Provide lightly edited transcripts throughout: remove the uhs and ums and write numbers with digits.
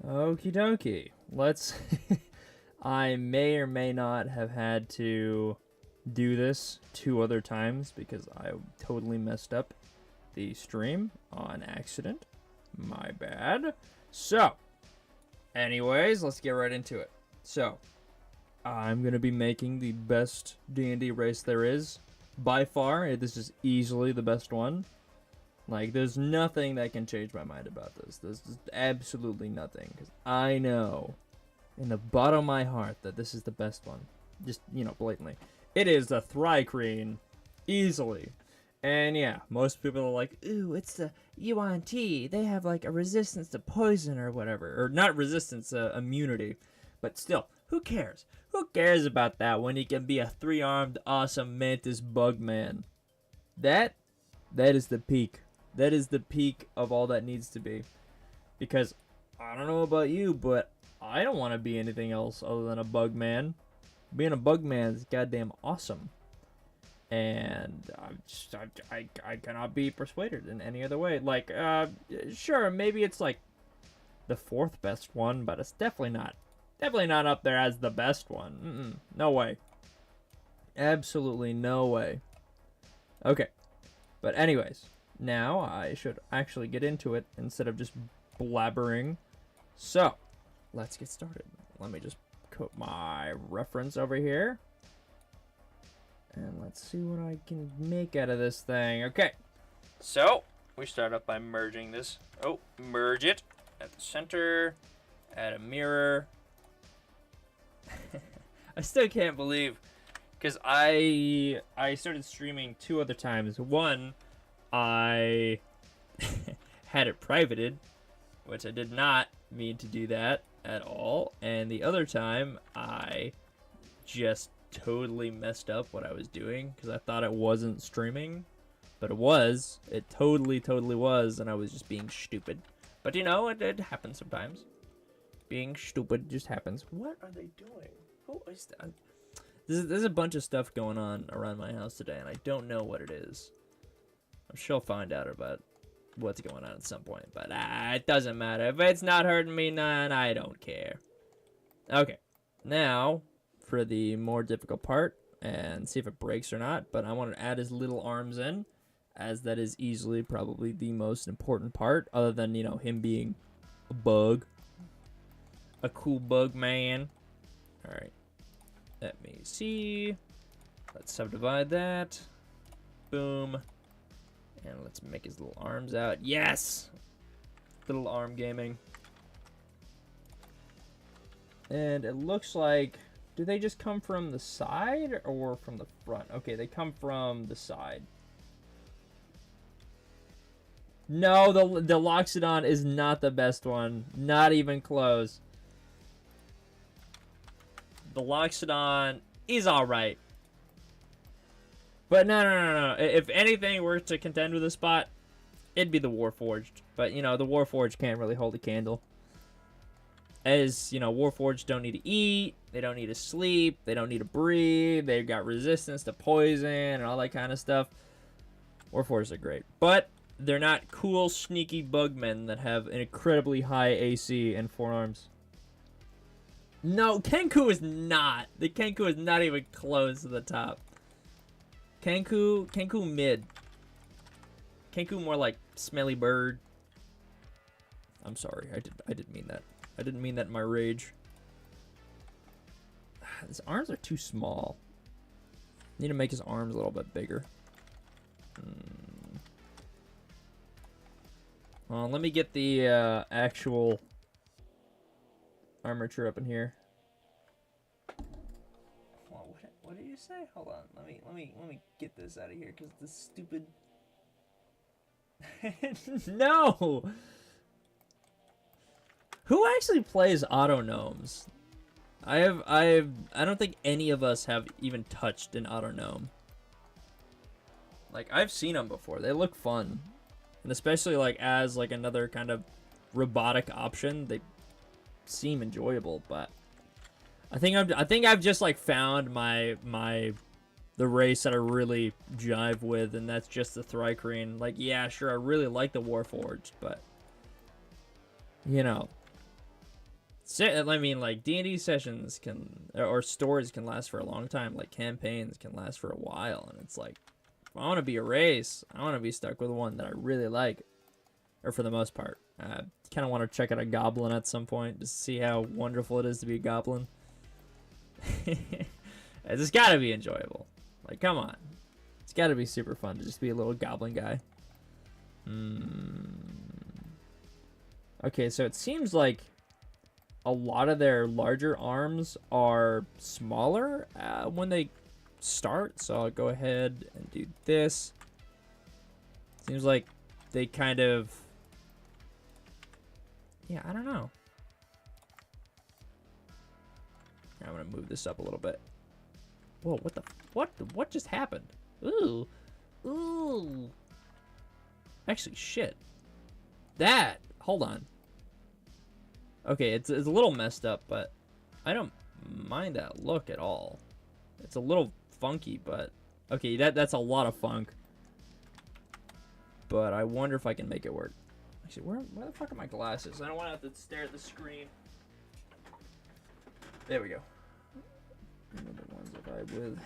Okie dokie. Let's. I may or may not have had to do this 2 other times because I totally messed up the stream on accident. My bad. So, anyways, let's get right into it. So, I'm going to be making the best D&D race there is. By far, this is easily the best one. Like, there's nothing that can change my mind about this. There's just absolutely nothing. Because I know in the bottom of my heart that this is the best one. Just, blatantly. It is the Thri-Kreen. Easily. And yeah, most people are like, ooh, it's the UNT. They have like a resistance to poison or whatever. Or not resistance, immunity. But still, who cares? Who cares about that when you can be a 3-armed, awesome mantis bug man? That is the peak. That is the peak of all that needs to be. Because, I don't know about you, but I don't want to be anything else other than a bug man. Being a bug man is goddamn awesome. And I cannot be persuaded in any other way. Like, sure, maybe it's like the 4th best one, but it's definitely not up there as the best one. No way. Absolutely no way. Okay. But anyways, now I should actually get into it instead of just blabbering. So, let's get started. Let me just put my reference over here. And let's see what I can make out of this thing. Okay. So, we start up by merging this. Oh, merge it at the center. Add a mirror. I still can't believe, because I started streaming 2 other times. One, I had it privated, which I did not mean to do that at all. And the other time, I just totally messed up what I was doing because I thought it wasn't streaming, but it was. It totally was, and I was just being stupid. But it happens sometimes. Being stupid just happens. What are they doing? Who is that? There's a bunch of stuff going on around my house today, and I don't know what it is. I'm sure I'll find out about what's going on at some point, but it doesn't matter. If it's not hurting me none, I don't care. Okay, now for the more difficult part, and see if it breaks or not, but I want to add his little arms in, as that is easily probably the most important part, other than, him being a bug. A cool bug man. Alright. Let me see. Let's subdivide that. Boom. And let's make his little arms out. Yes! Little arm gaming. And it looks like... Do they just come from the side or from the front? Okay, they come from the side. No, the Loxodon is not the best one. Not even close. The Loxodon is alright. But no. If anything were to contend with a spot, it'd be the Warforged. But, the Warforged can't really hold a candle. As, Warforged don't need to eat, they don't need to sleep, they don't need to breathe, they've got resistance to poison and all that kind of stuff. Warforged are great. But they're not cool, sneaky bugmen that have an incredibly high AC and 4 arms. No, Kenku is not. The Kenku is not even close to the top. Kenku mid. Kenku more like smelly bird. I'm sorry, I didn't mean that. I didn't mean that in my rage. His arms are too small. Need to make his arms a little bit bigger. Well, let me get the actual armature up in here. Well, what did you say? Hold on. Let me get this out of here because this stupid. No. Who actually plays auto gnomes? I don't think any of us have even touched an auto gnome. Like, I've seen them before. They look fun. And especially like as like another kind of robotic option, they seem enjoyable, but I think I've just like found the race that I really jive with, and that's just the Thri-Kreen. Like, yeah, sure, I really like the Warforged, but I mean, like, D&D sessions can, or stories can last for a long time. Like, campaigns can last for a while. And it's like, if I want to be a race, I want to be stuck with one that I really like. Or for the most part. I kind of want to check out a goblin at some point, just to see how wonderful it is to be a goblin. It's got to be enjoyable. Like, come on. It's got to be super fun to just be a little goblin guy. Okay, so it seems like a lot of their larger arms are smaller when they start. So I'll go ahead and do this. Seems like they kind of... Yeah, I don't know. I'm going to move this up a little bit. Whoa, what the... What just happened? Ooh. Ooh. Actually, shit. That... Hold on. Okay, it's a little messed up, but I don't mind that look at all. It's a little funky, but... Okay, that's a lot of funk. But I wonder if I can make it work. Actually, where the fuck are my glasses? I don't want to have to stare at the screen. There we go. The ones that I with.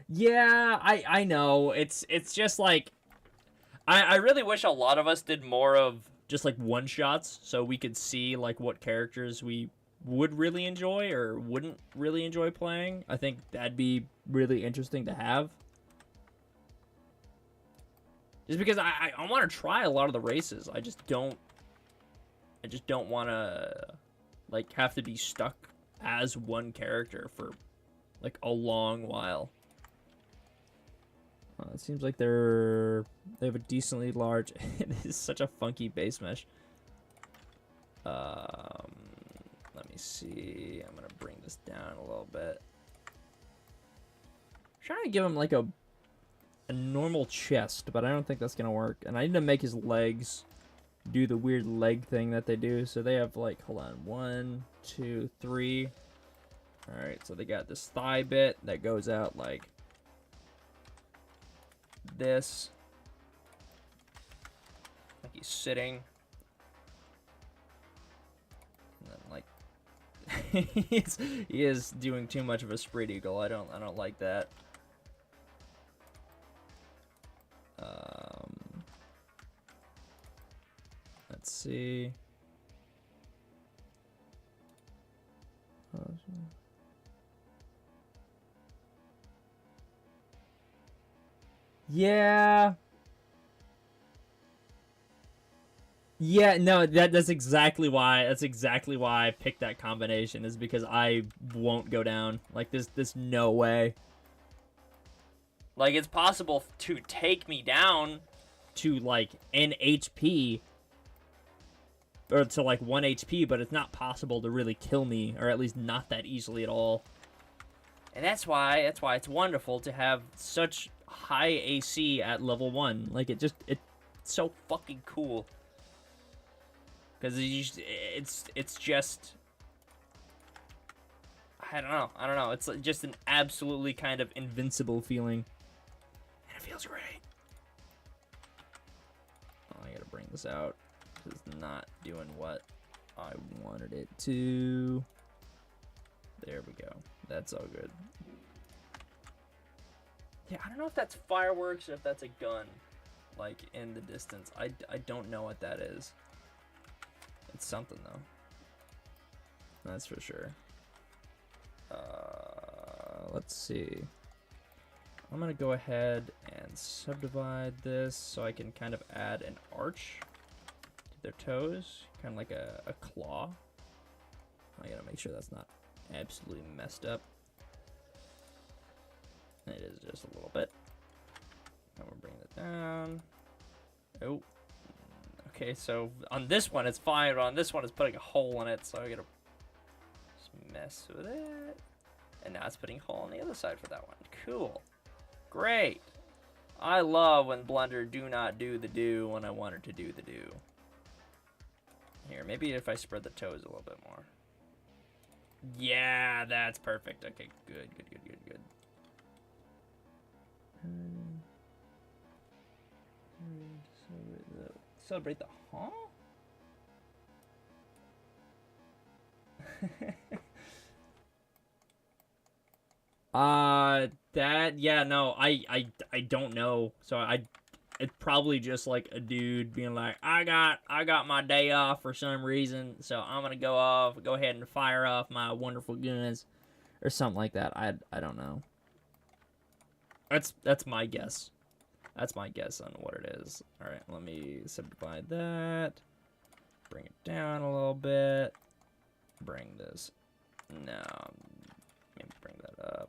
Yeah, I know. It's just like... I really wish a lot of us did more of just like one shots so we could see like what characters we would really enjoy or wouldn't really enjoy playing. I think that'd be really interesting to have. Just because I want to try a lot of the races. I just don't want to like have to be stuck as one character for like a long while. It seems like they have a decently large... It is such a funky base mesh. Let me see. I'm going to bring this down a little bit. I'm trying to give him like a normal chest, but I don't think that's going to work. And I need to make his legs do the weird leg thing that they do. So they have like, hold on, 1, 2, 3. All right, so they got this thigh bit that goes out like this, like he's sitting, and then like he is doing too much of a spread eagle. I don't like that. Let's see. Yeah. Yeah, no, that's exactly why I picked that combination, is because I won't go down. Like this no way. Like it's possible to take me down to like an HP or to like 1 HP, but it's not possible to really kill me, or at least not that easily at all. And that's why it's wonderful to have such high AC at level 1. Like it's so fucking cool. Because it's just, I don't know. It's just an absolutely kind of invincible feeling, and it feels great. Oh, I gotta bring this out. It's not doing what I wanted it to. There we go. That's all good. Yeah, I don't know if that's fireworks or if that's a gun, like, in the distance. I don't know what that is. It's something, though. That's for sure. Let's see. I'm going to go ahead and subdivide this so I can kind of add an arch to their toes. Kind of like a claw. I got to make sure that's not absolutely messed up. It is just a little bit. I'm going to bring that down. Oh. Okay, so on this one it's fine, but on this one it's putting a hole in it, so I gotta just mess with it. And now it's putting a hole on the other side for that one. Cool. Great. I love when Blender do not do the do when I want it to do the do. Here, maybe if I spread the toes a little bit more. Yeah, that's perfect. Okay, good. Celebrate the huh? Yeah, no, I don't know. So it's probably just like a dude being like, I got my day off for some reason, so I'm gonna go ahead and fire off my wonderful guns, or something like that. I don't know. That's my guess. That's my guess on what it is. All right, let me subdivide that. Bring it down a little bit. Bring this. No, maybe bring that up.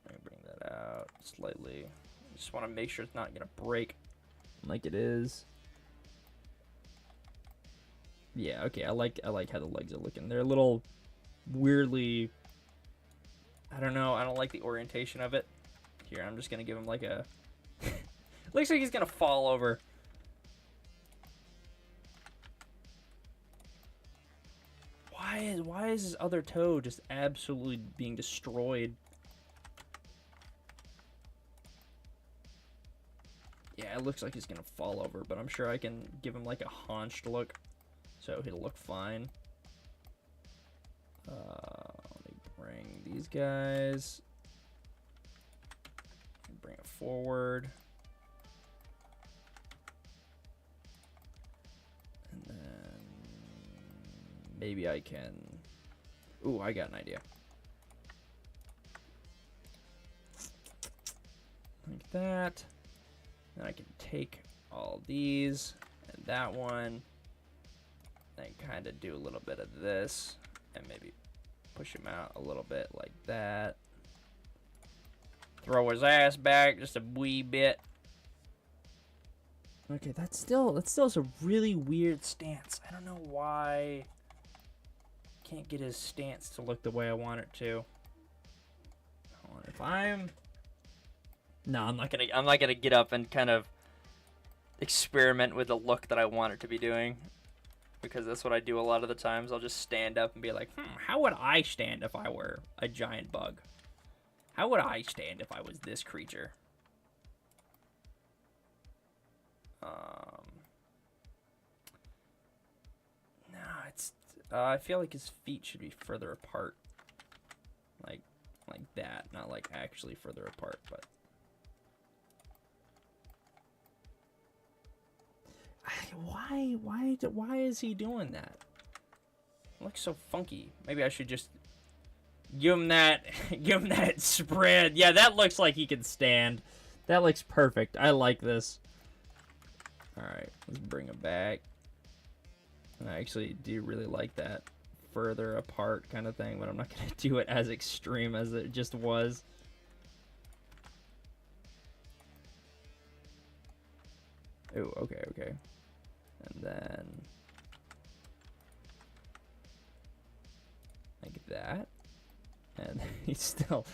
Maybe bring that out slightly. Just want to make sure it's not gonna break like it is. Yeah, okay. I like how the legs are looking. They're a little weirdly. I don't know. I don't like the orientation of it. Here, I'm just gonna give him like a. Looks like he's gonna fall over. Why is his other toe just absolutely being destroyed? Yeah, it looks like he's gonna fall over, but I'm sure I can give him like a haunched look, so he'll look fine. Let me bring these guys. Bring it forward. And then maybe I can... Ooh, I got an idea. Like that. Then I can take all these and that one. And kind of do a little bit of this. And maybe push him out a little bit like that. Throw his ass back just a wee bit. Okay, that's still a really weird stance. I don't know why I can't get his stance to look the way I want it to. If I'm No, I'm not gonna get up and kind of experiment with the look that I want it to be doing. Because that's what I do a lot of the times. I'll just stand up and be like, how would I stand if I were a giant bug? How would I stand if I was this creature? No, it's... I feel like his feet should be further apart. Like that. Not like actually further apart, but... Why is he doing that? It looks so funky. Maybe I should just give him that spread. Yeah, that looks like he can stand. That looks perfect. I like this. Alright, let's bring him back. I actually do really like that further apart kind of thing, but I'm not going to do it as extreme as it just was. Oh, okay. And then like that. And he's still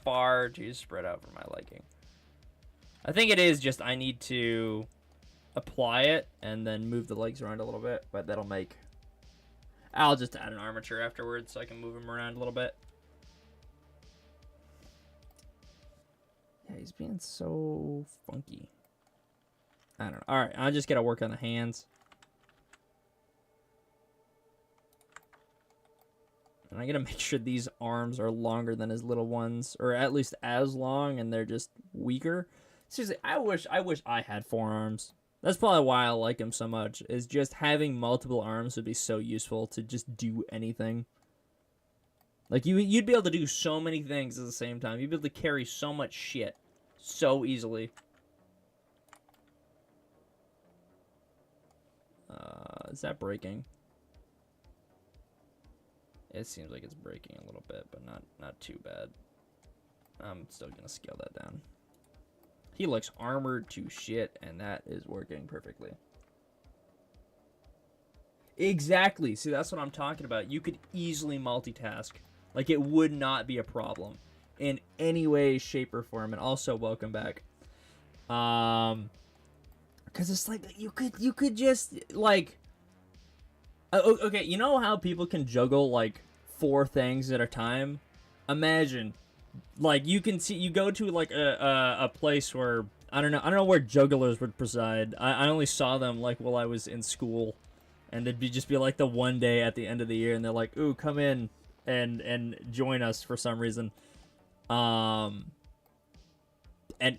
far too spread out for my liking. I think it is just I need to apply it and then move the legs around a little bit, but that'll make... I'll just add an armature afterwards so I can move him around a little bit. Yeah, he's being so funky. I don't know. Alright, I just gotta work on the hands. And I gotta make sure these arms are longer than his little ones, or at least as long, and they're just weaker. Seriously, I wish I had 4 arms. That's probably why I like him so much, is just having multiple arms would be so useful to just do anything. Like, you'd be able to do so many things at the same time. You'd be able to carry so much shit so easily. Is that breaking? It seems like it's breaking a little bit, but not too bad. I'm still gonna scale that down. He looks armored to shit, and that is working perfectly. Exactly. See, that's what I'm talking about. You could easily multitask. Like, it would not be a problem in any way, shape, or form. And also, welcome back. Because it's like, you could just, like... okay, you know how people can juggle, like, 4 things at a time? Imagine... Like, you can see, you go to, like, a place where, I don't know. I don't know where jugglers would preside. I only saw them like while I was in school, and they'd just be like the one day at the end of the year, and they're like, "Ooh, come in and join us for some reason." And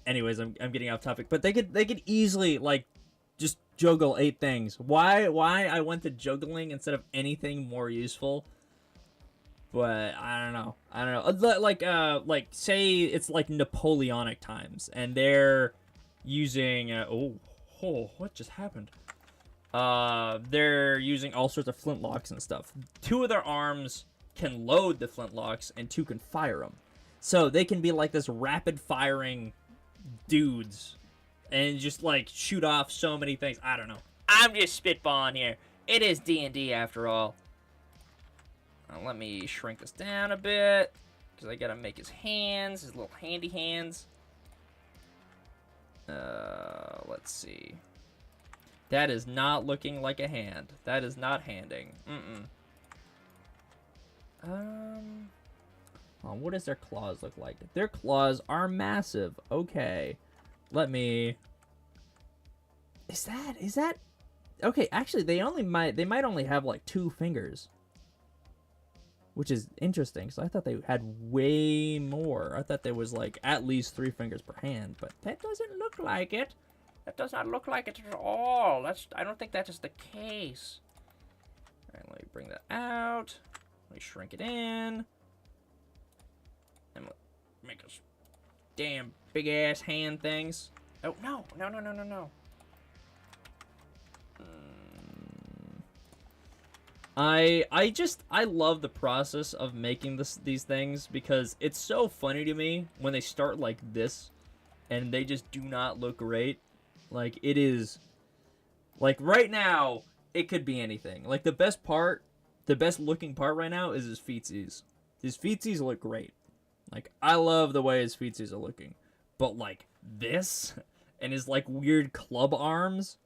anyways, I'm getting off topic, but they could easily like just juggle 8 things. Why I went to juggling instead of anything more useful? But I don't know. Like say it's like Napoleonic times, and they're using what just happened? They're using all sorts of flintlocks and stuff. 2 of their arms can load the flintlocks, and 2 can fire them. So they can be like this rapid firing dudes, and just like shoot off so many things. I don't know. I'm just spitballing here. It is D&D after all. Let me shrink this down a bit, because I gotta make his hands, his little handy hands. Let's see. That is not looking like a hand. That is not handing. What does their claws look like? Their claws are massive. Okay. Let me... Is that... Okay, actually, they might only have, like, 2 fingers. Which is interesting, so I thought they had way more. I thought there was, like, at least 3 fingers per hand, but that doesn't look like it. That does not look like it at all. I don't think that is the case. Alright, let me bring that out. Let me shrink it in. And make those damn big-ass hand things. Oh, no. I love the process of making these things, because it's so funny to me when they start like this and they just do not look great. Like, it is, like, right now it could be anything. Like, the best looking part right now is his feetsies. His feetsies look great. Like, I love the way his feetsies are looking. But like this and his like weird club arms,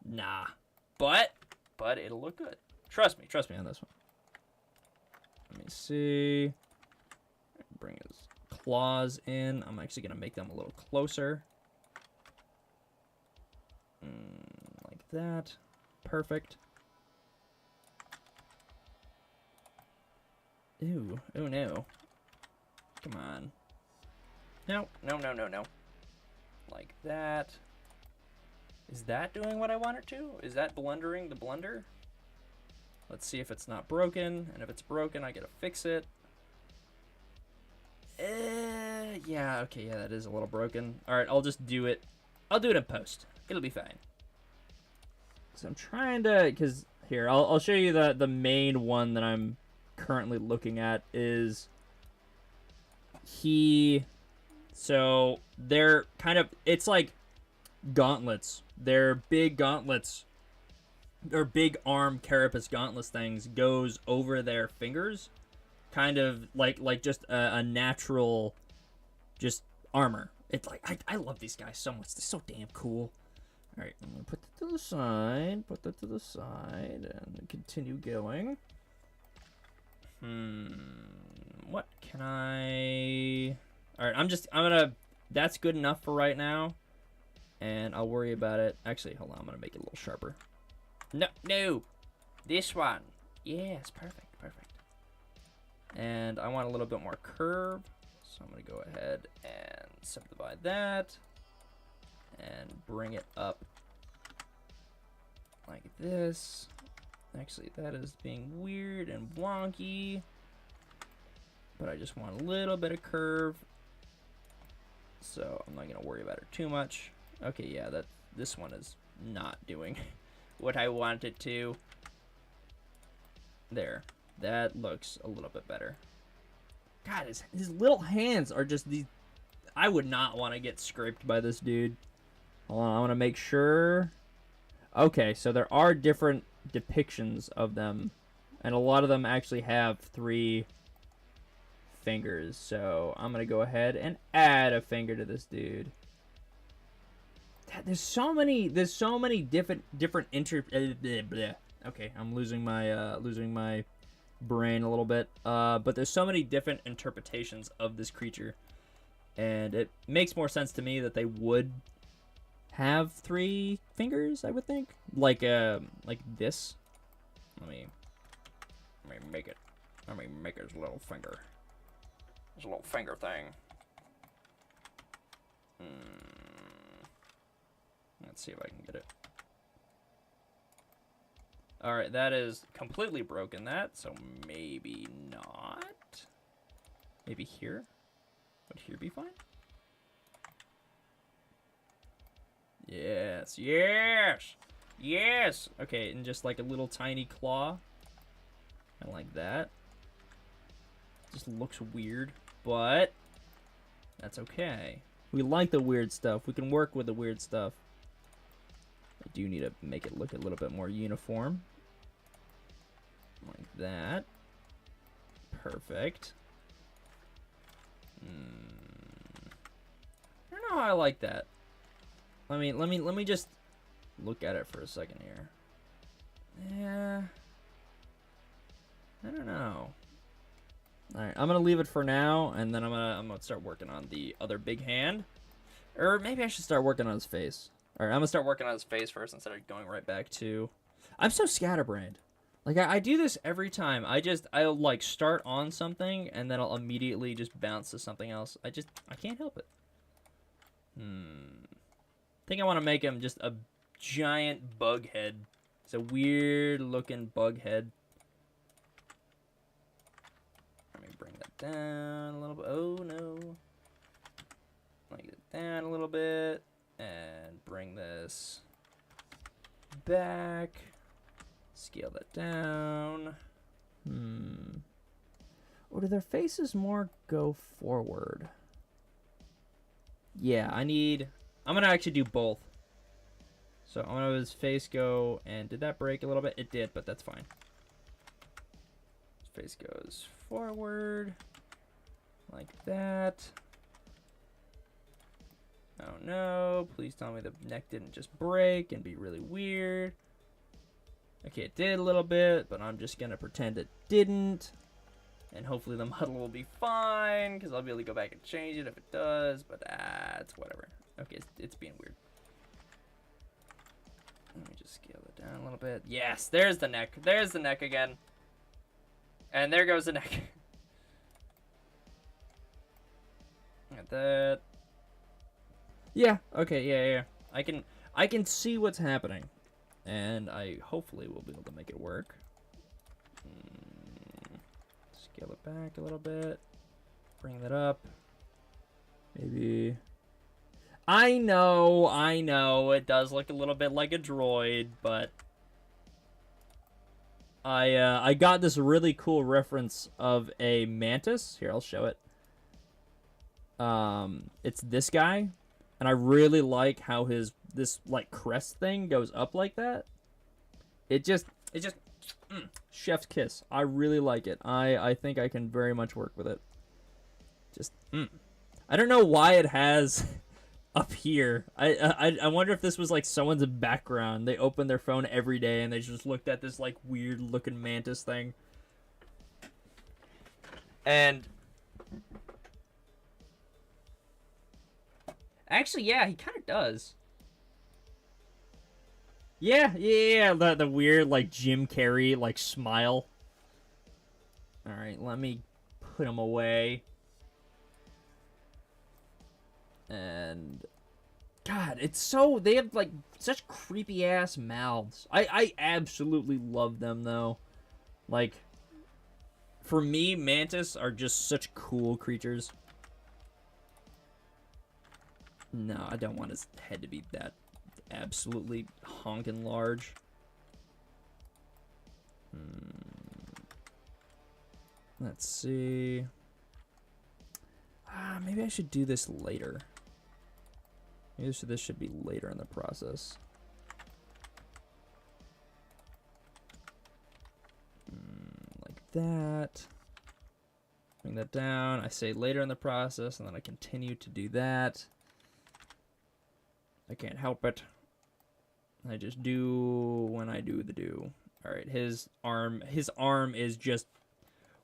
nah. But it'll look good. Trust me on this one. Let me see. Bring his claws in. I'm actually gonna make them a little closer. Like that. Perfect. Ew. Oh no. Come on. No. Like that. Is that doing what I want it to? Is that blundering the blunder? Let's see if it's not broken, and if it's broken, I gotta fix it. Yeah, okay, yeah, that is a little broken. Alright, I'll just do it. I'll do it in post. It'll be fine. So I'm trying to, because, here, I'll show you the main one that I'm currently looking at is so they're kind of, it's like gauntlets. They're big gauntlets, or big arm carapace gauntlets things, goes over their fingers, kind of like just a natural just armor. It's like, I love these guys so much. They're so damn cool. All right, I'm gonna put that to the side, and continue going. What can I... All right, that's good enough for right now, and I'll worry about it. Actually, hold on, I'm gonna make it a little sharper. No, this one. Yes, perfect. And I want a little bit more curve, so I'm gonna go ahead and subdivide that, and bring it up like this. Actually, that is being weird and wonky, but I just want a little bit of curve, so I'm not gonna worry about it too much. Okay, yeah, this one is not doing what I want it to. There, that looks a little bit better. God, his little hands are just these. I would not want to get scraped by this dude. Hold on, I want to make sure. Okay, so there are different depictions of them, and a lot of them actually have 3 fingers. So I'm gonna go ahead and add a finger to this dude. There's so many different Okay, I'm losing my brain a little bit. But there's so many different interpretations of this creature, and it makes more sense to me that they would have 3 fingers, I would think. Like this. Let me make it. Let me make his little finger. His little finger thing. Let's see if I can get it. Alright, that is completely broken that, so maybe not. Maybe here? Would here be fine? Yes, yes! Yes! Okay, and just like a little tiny claw. I like that. Just looks weird, but that's okay. We like the weird stuff. We can work with the weird stuff. I do need to make it look a little bit more uniform. Like that. Perfect. I don't know how I like that. Let me just look at it for a second here. Yeah. I don't know. Alright, I'm gonna leave it for now, and then I'm gonna start working on the other big hand. Or maybe I should start working on his face. Alright, I'm gonna start working on his face first instead of going right back to... I'm so scatterbrained. Like, I do this every time. I'll, like, start on something, and then I'll immediately just bounce to something else. I can't help it. I think I want to make him just a giant bug head. It's a weird-looking bug head. Let me bring that down a little bit. Oh, no. Let me get it down a little bit, and bring this back. Scale that down. Or do their faces more go forward? Yeah, I'm gonna actually do both. So I'm gonna have his face go, and did that break a little bit? It did, but that's fine. His face goes forward, like that. Oh no, please tell me the neck didn't just break and be really weird. Okay, it did a little bit, but I'm just gonna pretend it didn't. And hopefully the model will be fine, because I'll be able to go back and change it if it does, but it's whatever. Okay, it's being weird. Let me just scale it down a little bit. Yes, there's the neck. There's the neck again. And there goes the neck. Got that. Yeah, okay, yeah. I can see what's happening. And I hopefully will be able to make it work. Scale it back a little bit. Bring that up. Maybe. I know. It does look a little bit like a droid, but I got this really cool reference of a mantis. Here, I'll show it. It's this guy, and I really like how this like crest thing goes up like that. It just chef's kiss. I really like it. I think I can very much work with it. I don't know why it has up here. I wonder if this was like someone's background. They opened their phone every day and they just looked at this like weird looking mantis thing. And actually, yeah, he kind of does. Yeah, the weird, like, Jim Carrey, like, smile. Alright, let me put him away. And... God, it's so... They have, like, such creepy-ass mouths. I absolutely love them, though. Like, for me, mantis are just such cool creatures. No, I don't want his head to be that absolutely honking large. Let's see. Maybe I should do this later. Maybe this should be later in the process. Like that. Bring that down. I say later in the process, and then I continue to do that. I can't help it. I just do when I do the do. Alright, his arm is just...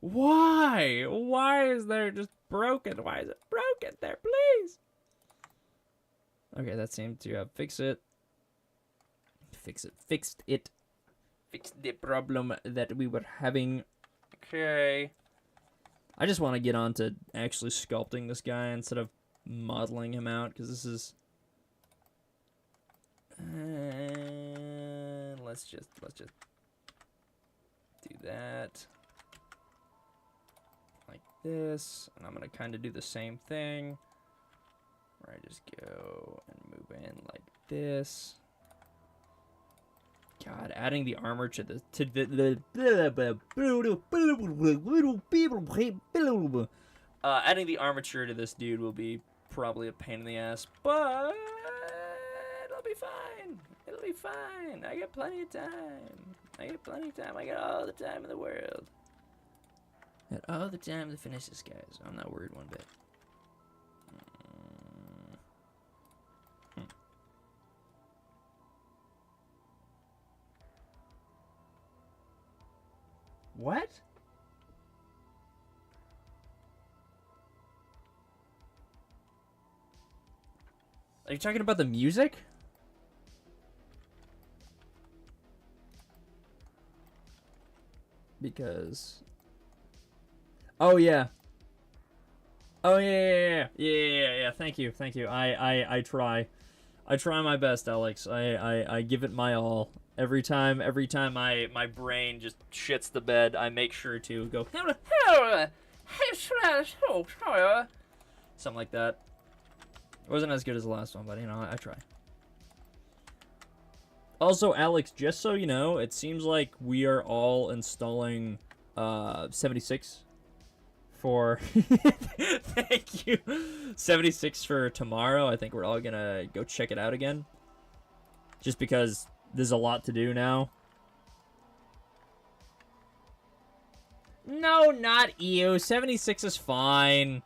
Why? Why is there just broken? Why is it broken there, please? Okay, that seemed to fix it. Fixed the problem that we were having. Okay. I just want to get on to actually sculpting this guy instead of modeling him out, because this is... let's just do that. Like this. And I'm going to kind of do the same thing. Where I just go and move in like this. God, adding the armor to the adding the armature to this dude will be probably a pain in the ass, but it'll be fine. It'll be fine. I got plenty of time. I got all the time in the world. Got all the time to finish this guy, so I'm not worried one bit. What? Are you talking about the music? Because... Oh, yeah. Oh, yeah. Thank you. I try. I try my best, Alex. I give it my all. Every time my brain just shits the bed, I make sure to go something like that. It wasn't as good as the last one, but you know, I try. Also, Alex, just so you know, it seems like we are all installing 76 for thank you. 76 for tomorrow. I think we're all gonna go check it out again. Just because there's a lot to do now. No, not you. 76 is fine.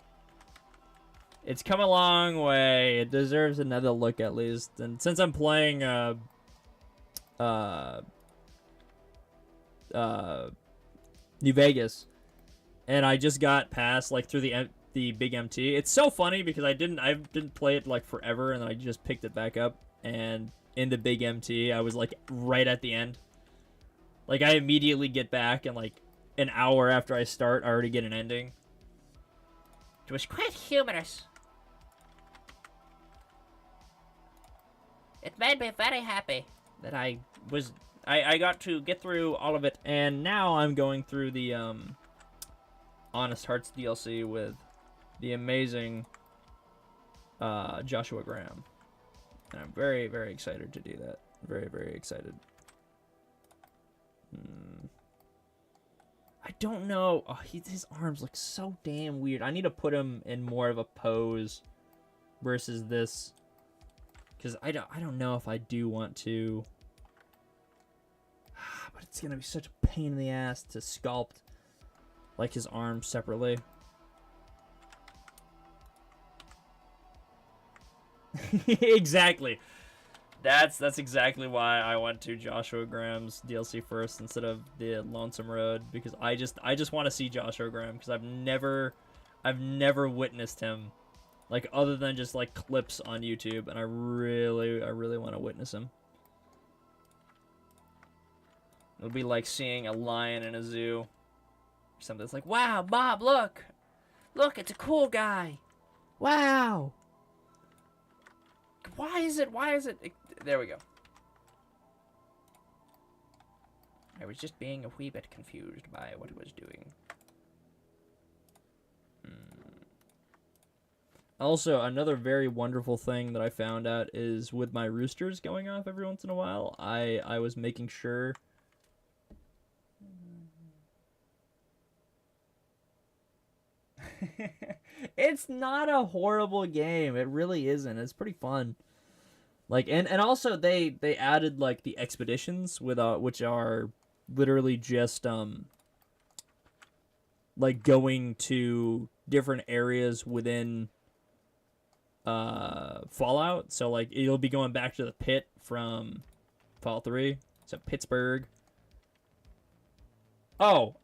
It's come a long way. It deserves another look at least. And since I'm playing New Vegas, and I just got past like through the big MT. It's so funny because I didn't play it like forever, and then I just picked it back up, and in the big MT I was like right at the end. Like I immediately get back, and like an hour after I start I already get an ending. It was quite humorous. It made me very happy that I got to get through all of it, and now I'm going through the Honest Hearts DLC with the amazing Joshua Graham. And I'm very, very excited to do that. Very, very excited. I don't know. Oh, his arms look so damn weird. I need to put him in more of a pose versus this. Because I don't know if I do want to. But it's going to be such a pain in the ass to sculpt like his arms separately. Exactly. That's exactly why I went to Joshua Graham's DLC first instead of the Lonesome Road, because I just want to see Joshua Graham, because I've never witnessed him, like other than just like clips on YouTube, and I really want to witness him. It'll be like seeing a lion in a zoo. Something that's like, wow, Bob, look, it's a cool guy. Wow. Why is it? There we go. I was just being a wee bit confused by what it was doing. Also, another very wonderful thing that I found out is with my roosters going off every once in a while, I was making sure... It's not a horrible game. It really isn't. It's pretty fun. Like, and also they added like the expeditions with which are literally just like going to different areas within Fallout. So like it'll be going back to the pit from Fallout 3. So Pittsburgh. Oh,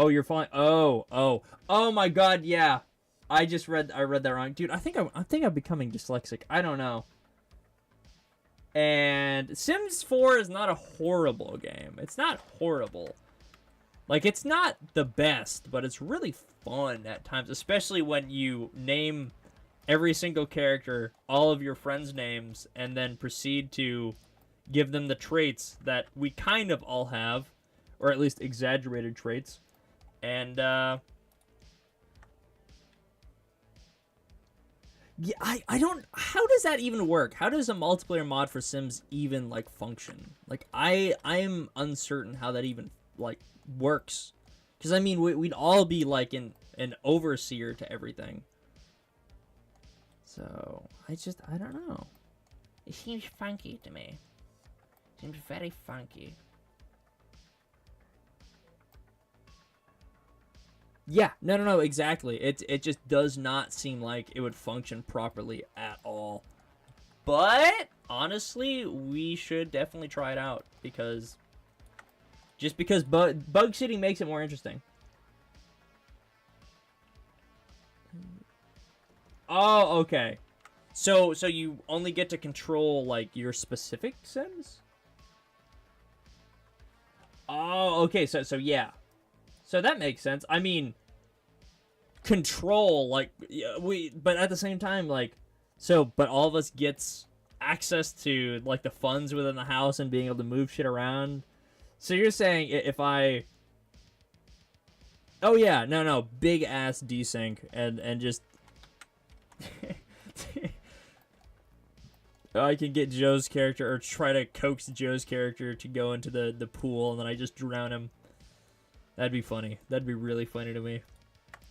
you're fine. Oh my god, yeah. I read that wrong. Dude, I think I'm becoming dyslexic. I don't know. And Sims 4 is not a horrible game. It's not horrible. Like, it's not the best, but it's really fun at times, especially when you name every single character, all of your friends' names, and then proceed to give them the traits that we kind of all have, or at least exaggerated traits. And, yeah, I don't... How does that even work? How does a multiplayer mod for Sims even, like, function? Like, I'm uncertain how that even, like, works. Because, I mean, we'd all be, like, an overseer to everything. So, I don't know. It seems funky to me. Seems very funky. Yeah, no, exactly. It just does not seem like it would function properly at all. But, honestly, we should definitely try it out. Because, just because bug shooting makes it more interesting. Oh, okay. So you only get to control, like, your specific Sims? Oh, okay, so yeah. So that makes sense. I mean, control, like, but at the same time, like, but all of us gets access to, like, the funds within the house and being able to move shit around. So you're saying if I... Oh, yeah, no, big-ass desync, and just... I can get Joe's character, or try to coax Joe's character to go into the pool, and then I just drown him. That'd be funny. That'd be really funny to me.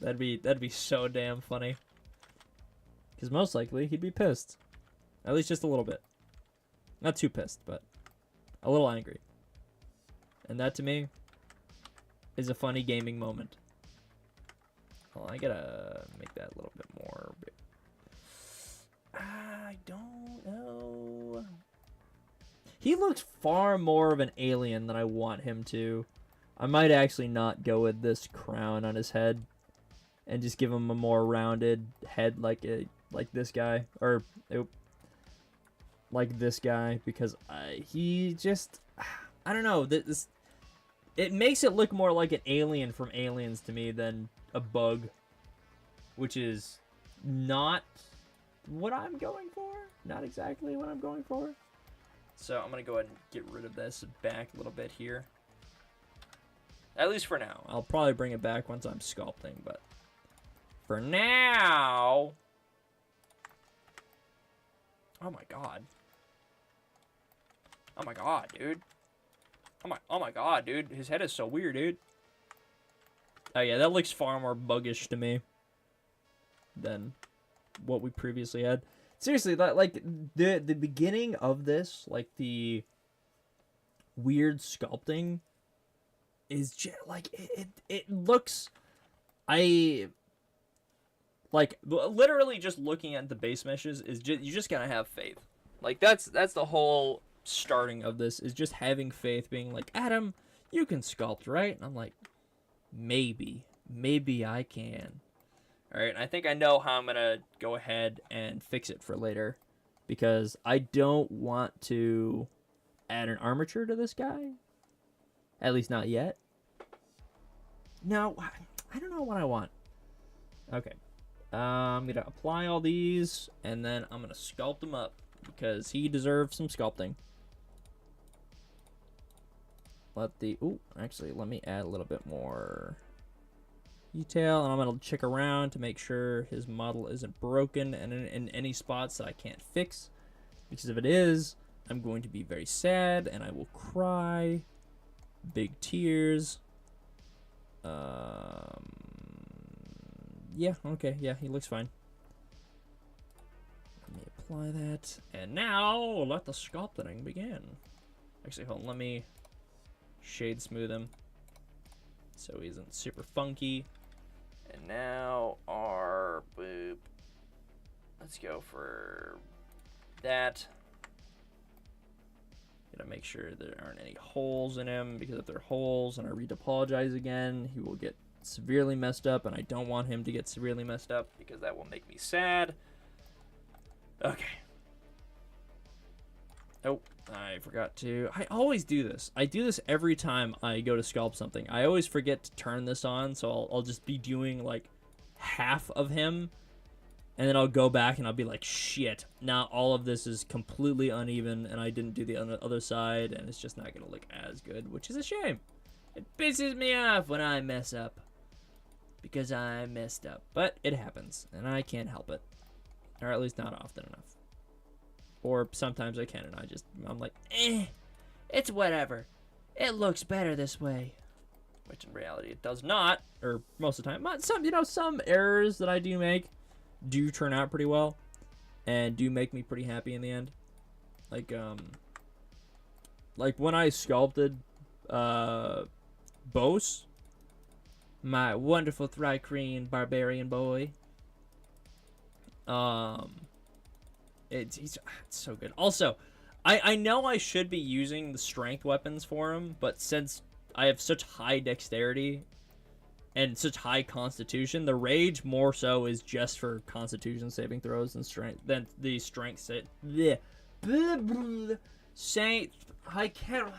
That'd be so damn funny. Because most likely, he'd be pissed. At least just a little bit. Not too pissed, but a little angry. And that, to me, is a funny gaming moment. Hold on, I gotta make that a little bit more... I don't know. He looks far more of an alien than I want him to. I might actually not go with this crown on his head and just give him a more rounded head like this guy, or like this guy, because he just, I don't know, this it makes it look more like an alien from Aliens to me than a bug, which is not what I'm going for. Not exactly what I'm going for. So I'm gonna go ahead and get rid of this back a little bit here. At least for now. I'll probably bring it back once I'm sculpting, but for now... Oh my god. Oh my god, dude. Oh my god, dude. His head is so weird, dude. Oh yeah, that looks far more buggish to me than what we previously had. Seriously, like the beginning of this, like the weird sculpting is just, like it looks, I like literally just looking at the base meshes is just, you just gotta have faith. Like that's the whole starting of this, is just having faith, being like, Adam, you can sculpt, right? And I'm like, maybe I can. Alright, I think I know how I'm gonna go ahead and fix it for later, because I don't want to add an armature to this guy. At least not yet. No, I don't know what I want. Okay. I'm gonna apply all these, and then I'm gonna sculpt him up, because he deserves some sculpting. Ooh, actually, let me add a little bit more detail, and I'm gonna check around to make sure his model isn't broken and in any spots that I can't fix, because if it is, I'm going to be very sad and I will cry big tears. Yeah, okay, yeah, he looks fine. Let me apply that, and now let the sculpting begin. Actually, hold on, let me shade smooth him so he isn't super funky. And now our boop. Let's go for that. Gotta make sure there aren't any holes in him, because if there are holes and I redepologize again, he will get severely messed up, and I don't want him to get severely messed up, because that will make me sad. Okay. Oh, I forgot to. I always do this. I do this every time I go to sculpt something. I always forget to turn this on, so I'll just be doing like half of him, and then I'll go back and I'll be like, shit, now all of this is completely uneven, and I didn't do the other side, and it's just not gonna look as good, which is a shame. It pisses me off when I mess up, because I messed up, but it happens, and I can't help it, or at least not often enough. Or sometimes I can, and I'm like, it's whatever. It looks better this way. Which in reality it does not, or most of the time. Some errors that I do make do turn out pretty well, and do make me pretty happy in the end. Like when I sculpted Bose, my wonderful Thrycreen barbarian boy. It's so good. Also, I know I should be using the strength weapons for him, but since I have such high dexterity and such high constitution, the rage more so is just for constitution saving throws and strength than the strength Saint. I can't.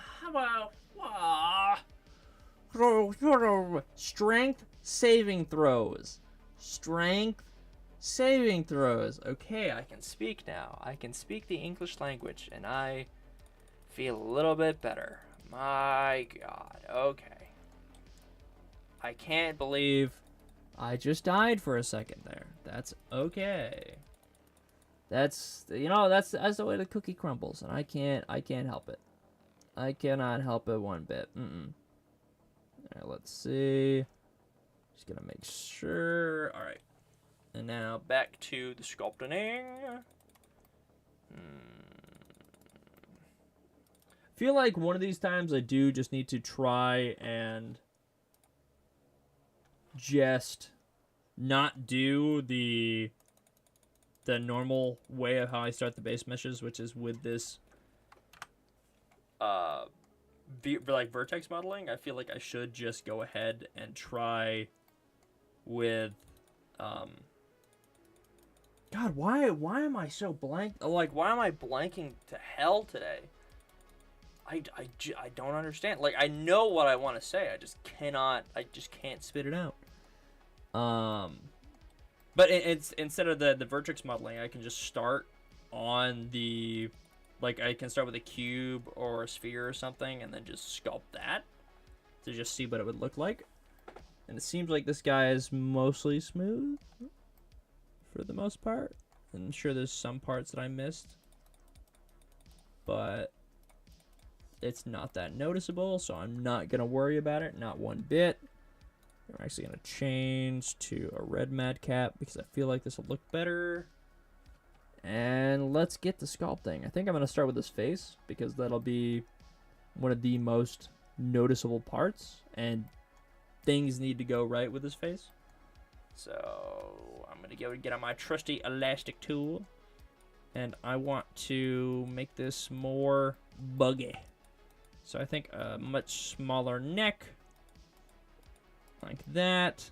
Strength saving throws. Strength saving throws. Okay, I can speak now. I can speak the English language, and I feel a little bit better. My God. Okay. I can't believe I just died for a second there. That's okay. That's the way the cookie crumbles, and I can't help it. I cannot help it one bit. Alright, let's see. Just gonna make sure. Alright. And now back to the sculpting. Feel like one of these times I do just need to try and just not do the normal way of how I start the base meshes, which is with this like vertex modeling. I feel like I should just go ahead and try with God, why am I so blank? Like, why am I blanking to hell today? I don't understand. Like, I know what I want to say. I just can't spit it out. But it's instead of the vertex modeling, I can just start on the, like, I can start with a cube or a sphere or something, and then just sculpt that to just see what it would look like. And it seems like this guy is mostly smooth for the most part. I'm sure there's some parts that I missed, but it's not that noticeable, so I'm not gonna worry about it, not one bit. I'm actually gonna change to a red madcap because I feel like this will look better. And let's get to sculpting. I think I'm gonna start with his face because that'll be one of the most noticeable parts, and things need to go right with his face. So I'm gonna go and get on my trusty elastic tool, and I want to make this more buggy. So I think a much smaller neck, like that,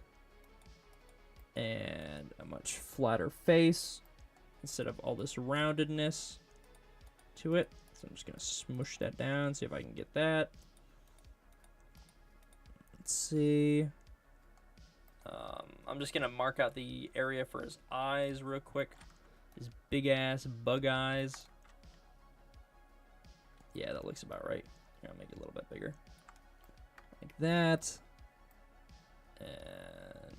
and a much flatter face instead of all this roundedness to it. So I'm just gonna smush that down, see if I can get that. Let's see. I'm just gonna mark out the area for his eyes real quick. His big ass bug eyes. Yeah, that looks about right. Here, I'll make it a little bit bigger. Like that. And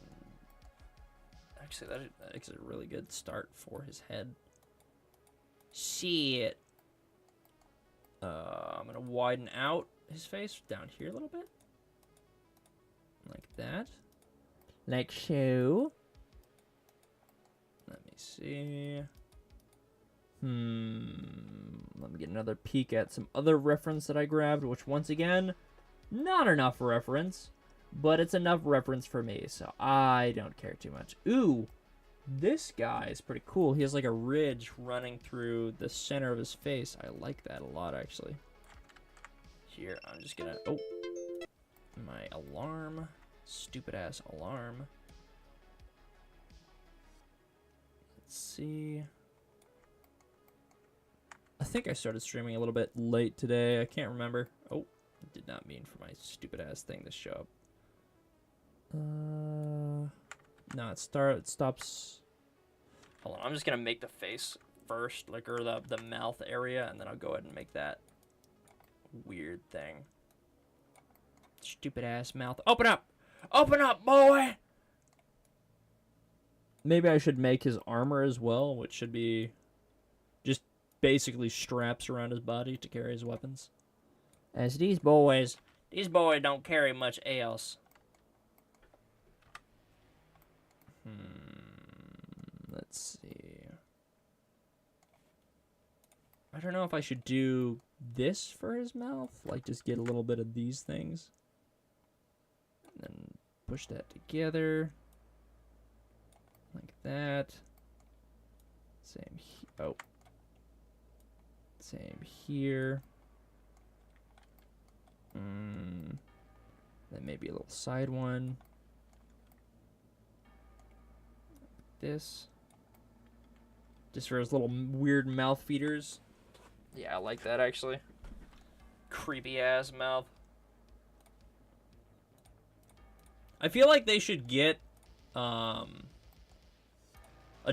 actually, that makes a really good start for his head. Shit. I'm gonna widen out his face down here a little bit. Like that. Like so. Let me see. Let me get another peek at some other reference that I grabbed, which once again, not enough reference, but it's enough reference for me, so I don't care too much. Ooh, this guy is pretty cool. He has like a ridge running through the center of his face. I like that a lot, actually. Here, I'm just gonna, oh, my alarm. Stupid ass alarm. Let's see. I think I started streaming a little bit late today. I can't remember. Oh, did not mean for my stupid ass thing to show up. No, it stops. Hold on, I'm just gonna make the face first, like, or the mouth area, and then I'll go ahead and make that weird thing. Stupid ass mouth. Open up! Open up, boy! Maybe I should make his armor as well, which should be just basically straps around his body to carry his weapons. As these boys don't carry much else. Let's see. I don't know if I should do this for his mouth, like just get a little bit of these things. And then push that together. Like that. Same Same here. Then maybe a little side one. This. Just for his little weird mouth feeders. Yeah, I like that actually. Creepy ass mouth. I feel like they should get a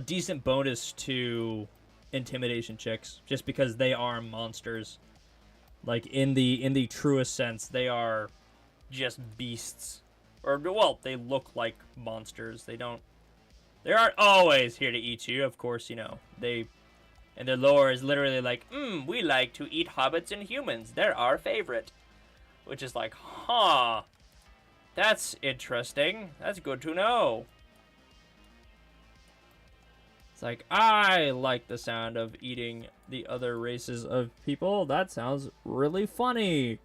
decent bonus to intimidation checks, just because they are monsters. Like in the truest sense, they are just beasts. Or well, they look like monsters. They aren't always here to eat you, of course, you know. And their lore is literally like, we like to eat hobbits and humans. They're our favorite. Which is like, huh. That's interesting. That's good to know. It's like, I like the sound of eating the other races of people. That sounds really funny.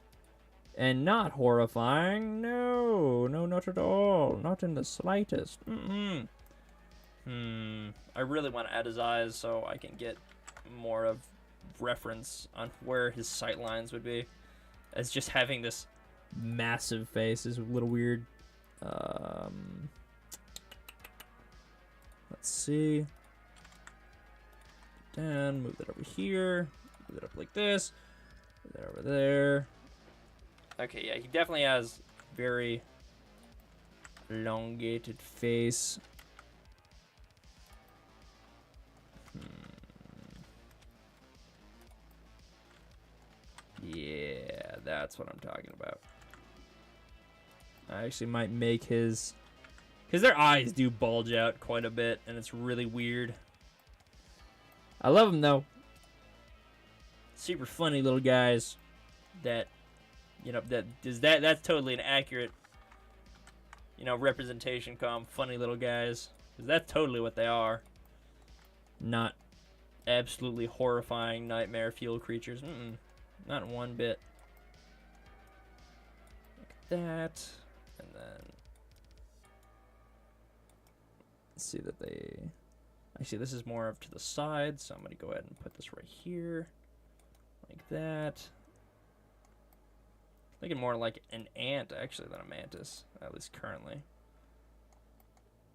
And not horrifying. No, not at all. Not in the slightest. I really want to add his eyes so I can get more of reference on where his sight lines would be. As just having this massive face is a little weird. Let's see. Down, move that over here. Move it up like this. Move that over there. Okay, yeah, he definitely has very elongated face. Yeah, that's what I'm talking about. I actually might make his... because their eyes do bulge out quite a bit, and it's really weird. I love them, though. Super funny little guys that, you know, that's totally an accurate, you know, representation funny little guys. Because that's totally what they are. Not absolutely horrifying nightmare fuel creatures. Not one bit. Like that. And then see that they... actually, this is more of to the side, so I'm going to go ahead and put this right here. Like that. Thinking more like an ant, actually, than a mantis, at least currently.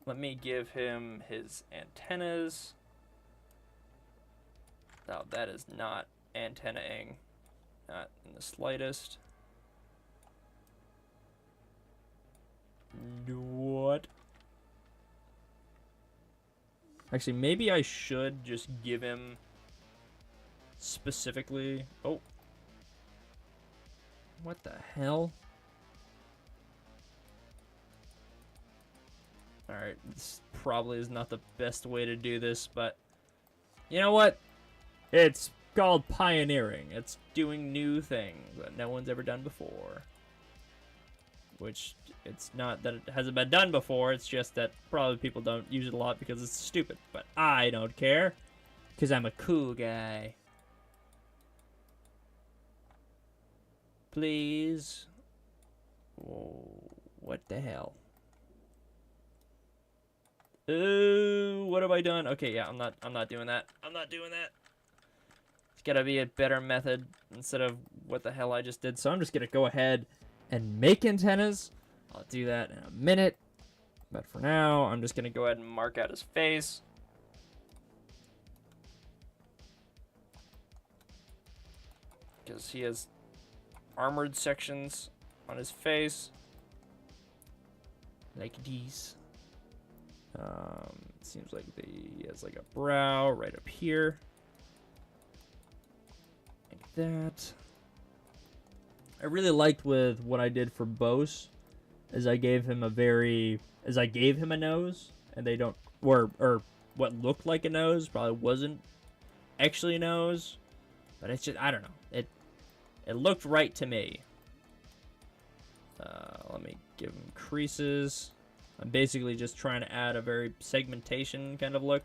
Let me give him his antennas. Oh, that is not antennaing. Not in the slightest. What? Actually, maybe I should just give him specifically... oh. What the hell? Alright, this probably is not the best way to do this, but... you know what? It's called pioneering. It's doing new things that no one's ever done before. Which, it's not that it hasn't been done before, it's just that probably people don't use it a lot because it's stupid. But I don't care, because I'm a cool guy. Please. Whoa, what the hell? Ooh, what have I done? Okay, yeah, I'm not doing that. I'm not doing that. It's gotta be a better method instead of what the hell I just did. So I'm just gonna go ahead and make antennas. I'll do that in a minute. But for now, I'm just gonna go ahead and mark out his face. because he has armored sections on his face. Like these. Seems like he has like a brow right up here. Like that. I really liked with what I did for Bose, is I gave him a nose, and they don't, or what looked like a nose probably wasn't actually a nose, but it's just, I don't know, it looked right to me. Let me give him creases. I'm basically just trying to add a very segmentation kind of look,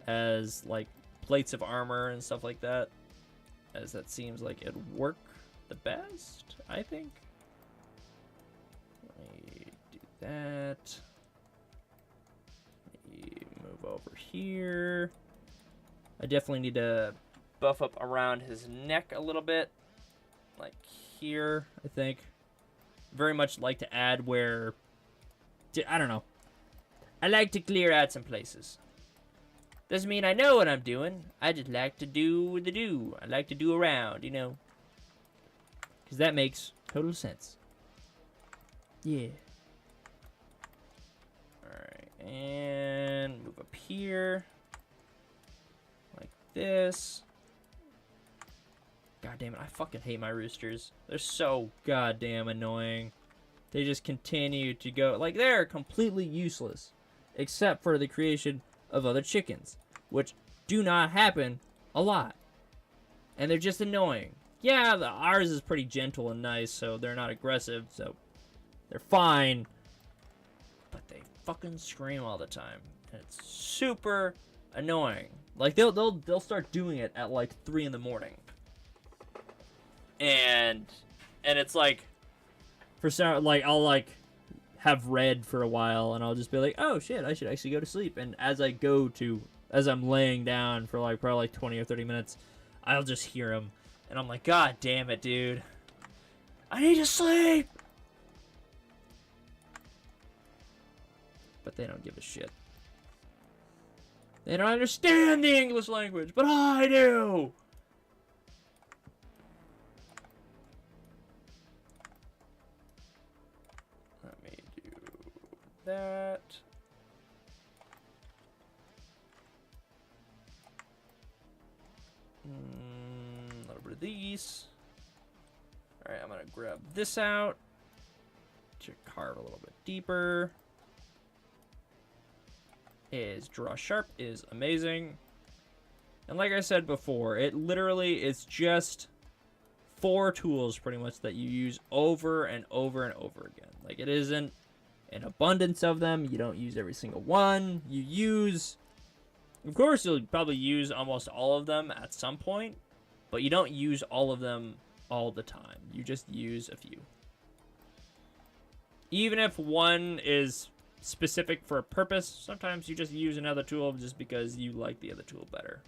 as like plates of armor and stuff like that, as that seems like it'd work the best, I think. Let me do that. Let me move over here. I definitely need to buff up around his neck a little bit, like here, I think. Very much like to add where, I don't know. I like to clear out some places. Doesn't mean I know what I'm doing. I just like to do the do. I like to do around, you know. Because that makes total sense. Yeah. Alright, and move up here. Like this. God damn it, I fucking hate my roosters. They're so goddamn annoying. They just continue to go, like, they're completely useless. Except for the creation of other chickens, which do not happen a lot. And they're just annoying. Yeah, ours is pretty gentle and nice, so they're not aggressive, so they're fine. But they fucking scream all the time. And it's super annoying. Like, they'll start doing it at, like, 3 in the morning. And it's like, for some, like, I'll like have read for a while, and I'll just be like, oh shit, I should actually go to sleep. And as I'm laying down for like probably like 20 or 30 minutes, I'll just hear him, and I'm like, god damn it, dude, I need to sleep. But they don't give a shit. They don't understand the English language, but I do. That. A little bit of these. Alright, I'm gonna grab this out to carve a little bit deeper. Draw sharp is amazing. And like I said before, it literally is just 4 tools pretty much that you use over and over and over again. Like, it isn't an abundance of them. You don't use every single one. You use, of course, you'll probably use almost all of them at some point, but you don't use all of them all the time. You just use a few. Even if one is specific for a purpose, sometimes you just use another tool just because you like the other tool better.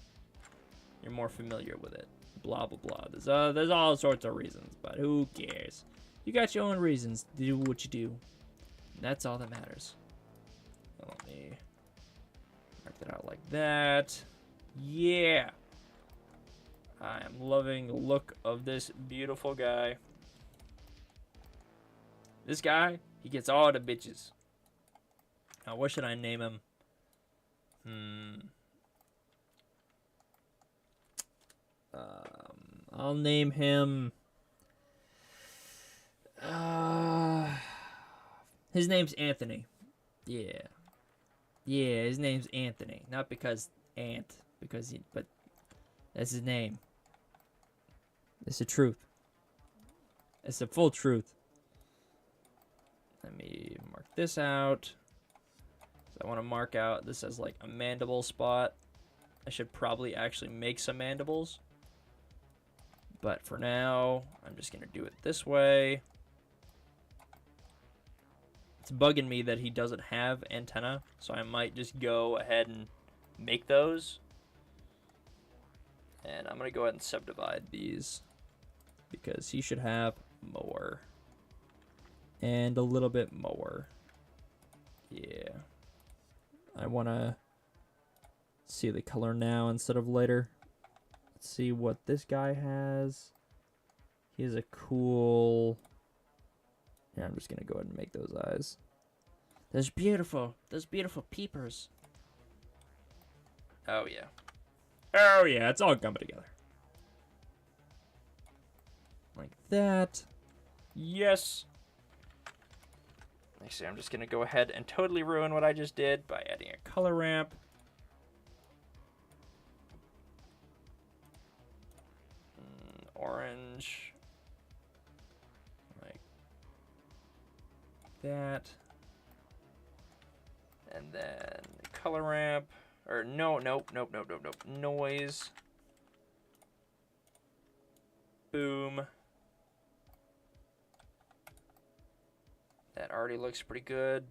You're more familiar with it. Blah, blah, blah. There's all sorts of reasons, but who cares? You got your own reasons to do what you do. That's all that matters. Let me mark that out like that. Yeah. I am loving the look of this beautiful guy. This guy, he gets all the bitches. Now, what should I name him? I'll name him... his name's Anthony. Yeah. Yeah, his name's Anthony. Not because but that's his name. It's the truth. It's the full truth. Let me mark this out. So I want to mark out this as like a mandible spot. I should probably actually make some mandibles. But for now, I'm just going to do it this way. It's bugging me that he doesn't have antenna, so I might just go ahead and make those. And I'm going to go ahead and subdivide these, because he should have more. And a little bit more. Yeah. I want to see the color now instead of later. Let's see what this guy has. He has a cool... Yeah, I'm just going to go ahead and make those eyes. Those beautiful peepers. Oh, yeah. Oh, yeah, it's all coming together. Like that. Yes. Actually, I'm just going to go ahead and totally ruin what I just did by adding a color ramp. Orange. Like that. And then color ramp. Or nope. Noise. Boom. That already looks pretty good.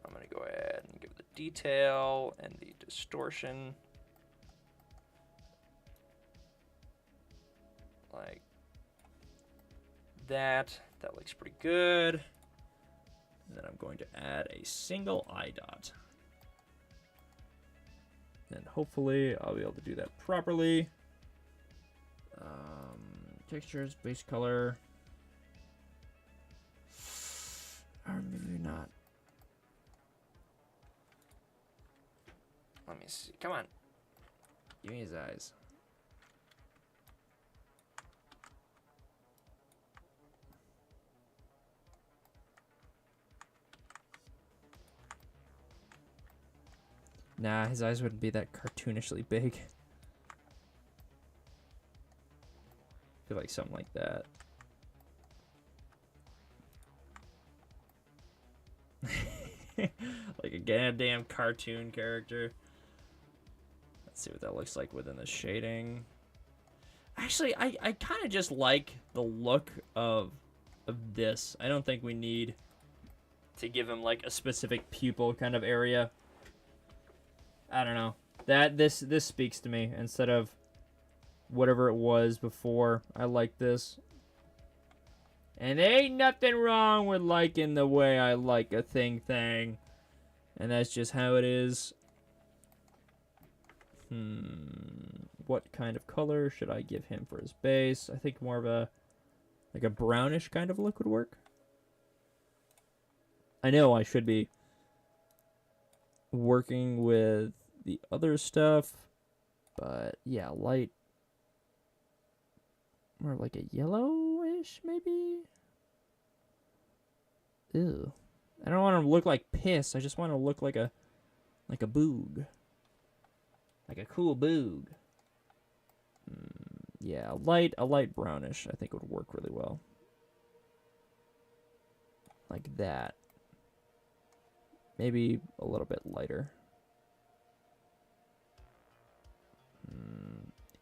I'm going to go ahead and give the detail and the distortion. Like that. That looks pretty good. And then I'm going to add a single eye dot. And hopefully I'll be able to do that properly. Textures, base color. Or maybe not. Let me see. Come on. Give me his eyes. Nah, his eyes wouldn't be that cartoonishly big. I feel like something like that. Like a goddamn cartoon character. Let's see what that looks like within the shading. Actually, I kind of just like the look of this. I don't think we need to give him like a specific pupil kind of area. I don't know. This speaks to me instead of whatever it was before. I like this. And there ain't nothing wrong with liking the way I like a thing. And that's just how it is. What kind of color should I give him for his base? I think more of a like a brownish kind of look would work. I know I should be working with the other stuff, but yeah, light, more like a yellowish maybe. Ew. I don't want to look like piss. I just want to look like a boog. Like a cool boog. Yeah, a light brownish I think would work really well. Like that. Maybe a little bit lighter.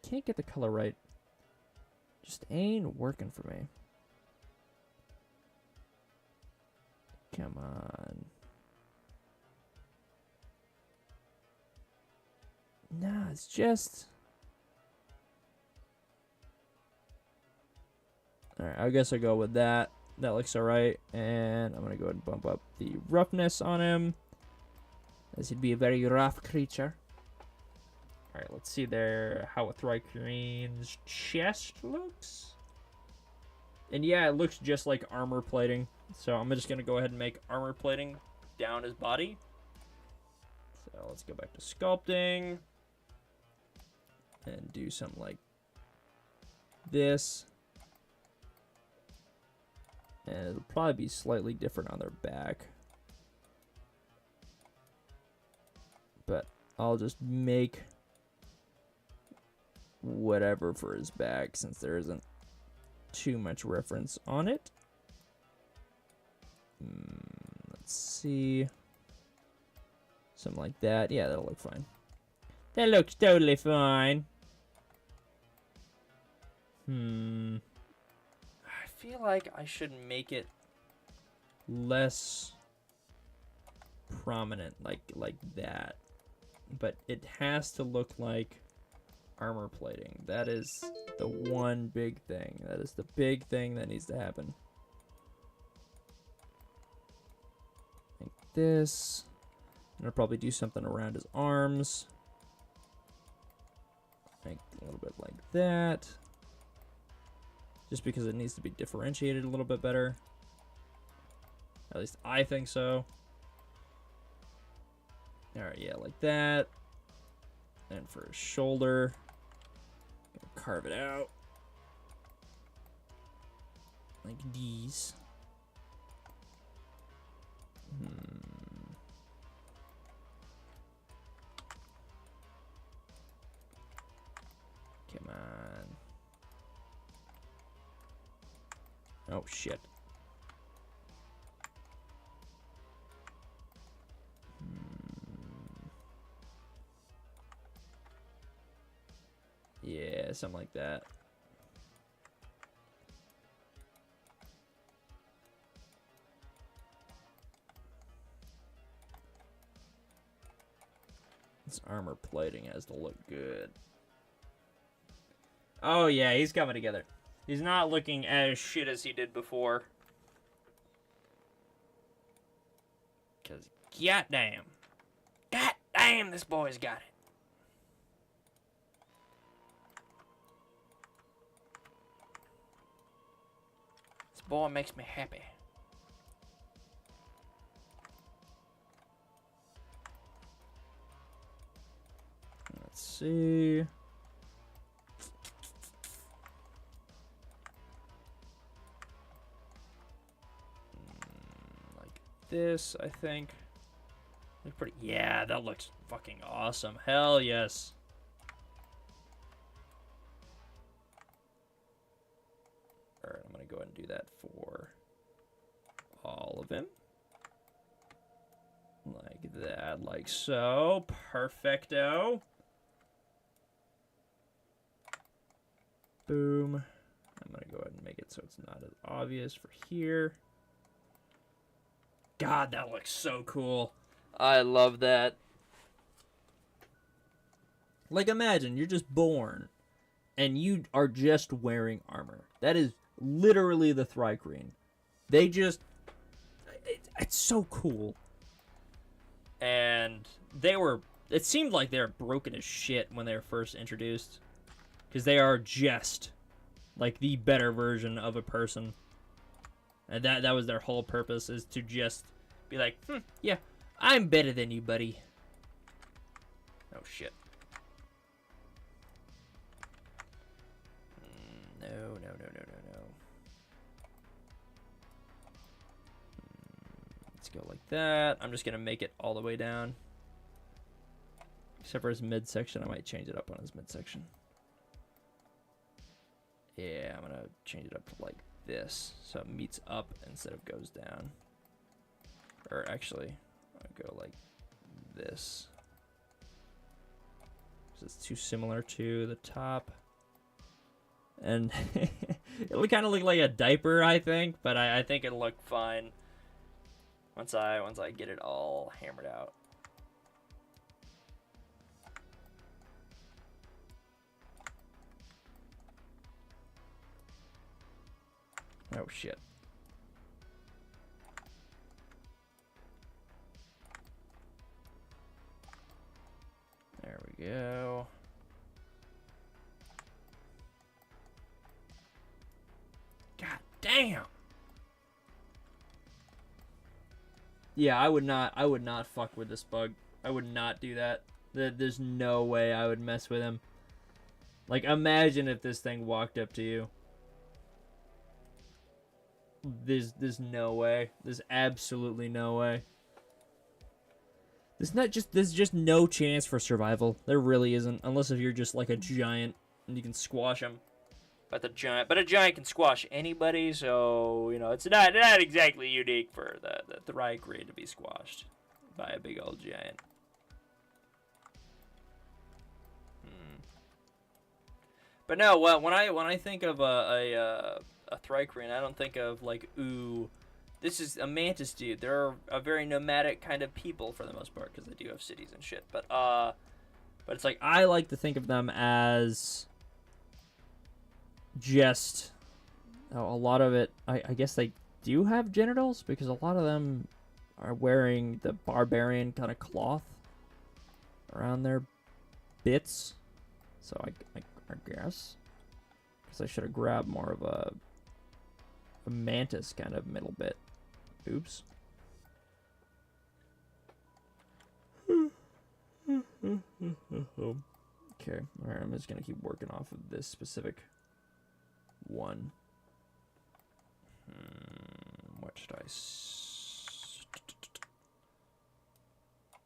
Can't get the color right. Just ain't working for me. Come on. Nah, it's just... Alright, I guess I'll go with that. That looks alright. And I'm going to go ahead and bump up the roughness on him, as he'd be a very rough creature. Alright, let's see there how a Thrycreen's chest looks. And yeah, it looks just like armor plating. So I'm just going to go ahead and make armor plating down his body. So let's go back to sculpting. And do something like this. And it'll probably be slightly different on their back. But I'll just make whatever for his back since there isn't too much reference on it. Let's see. Something like that. Yeah, that'll look fine. That looks totally fine. I feel like I should make it less prominent, like that. But it has to look like armor plating. That is the one big thing. That is the big thing that needs to happen. Like this. And I'll probably do something around his arms. Like a little bit like that. Just because it needs to be differentiated a little bit better. At least I think so. Alright, yeah, like that. And for his shoulder, carve it out. Like these. Come on. Oh, shit. Yeah, something like that. This armor plating has to look good. Oh, yeah, he's coming together. He's not looking as shit as he did before. Because, goddamn. Goddamn, this boy's got it. This boy makes me happy. Let's see. Like this, I think. Look pretty. Yeah, that looks fucking awesome. Hell yes. Alright, I'm gonna go ahead and do that for all of him. Like that, like so. Perfecto. Boom. I'm gonna go ahead and make it so it's not as obvious for here. God, that looks so cool. I love that. Like, imagine you're just born and you are just wearing armor. That is literally the Thri-Kreen. They just... It's so cool. And they were... It seemed like they were broken as shit when they were first introduced. Because they are just, like, the better version of a person. And that was their whole purpose, is to just be like, yeah, I'm better than you, buddy. Oh, shit. No. Let's go like that. I'm just going to make it all the way down. Except for his midsection. I might change it up on his midsection. Yeah, I'm going to change it up to like this. So it meets up instead of goes down. Or actually, I'll go like this. So it's too similar to the top. And it would kind of look like a diaper, I think. But I think it'll look fine once I get it all hammered out. Oh, shit. There we go. God damn. Yeah, I would not fuck with this bug. I would not do that. There's no way I would mess with him. Like, imagine if this thing walked up to you. There's no way. There's absolutely no way. There's just no chance for survival. There really isn't, unless if you're just like a giant and you can squash him. But a giant can squash anybody, so you know it's not exactly unique for the Thri-Kreen to be squashed by a big old giant. But no, well, when I think of a Thri-Kreen, I don't think of like, ooh, this is a mantis dude. They're a very nomadic kind of people for the most part because they do have cities and shit. But it's like I like to think of them as just a lot of it. I guess they do have genitals because a lot of them are wearing the barbarian kind of cloth around their bits. So I guess. Because I should have grabbed more of a mantis kind of middle bit. Oops. Okay, alright, I'm just gonna keep working off of this specific one. What should I...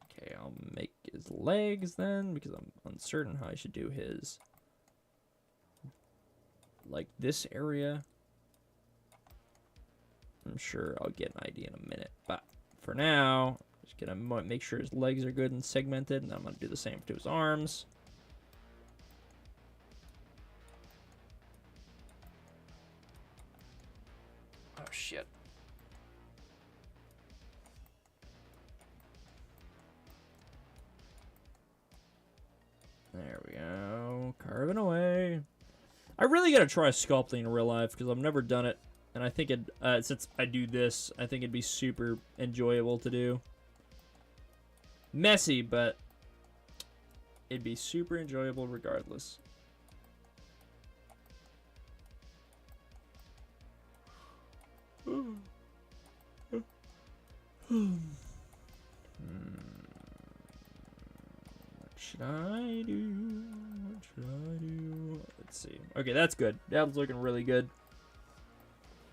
Okay, I'll make his legs then, because I'm uncertain how I should do his... Like this area. I'm sure I'll get an idea in a minute, but for now, I'm just gonna make sure his legs are good and segmented, and then I'm gonna do the same to his arms. Oh shit. There we go. Carving away. I really gotta try sculpting in real life because I've never done it. And I think it, since I do this, I think it'd be super enjoyable to do. Messy, but it'd be super enjoyable regardless. What should I do? What should I do? Let's see. Okay, that's good. That was looking really good.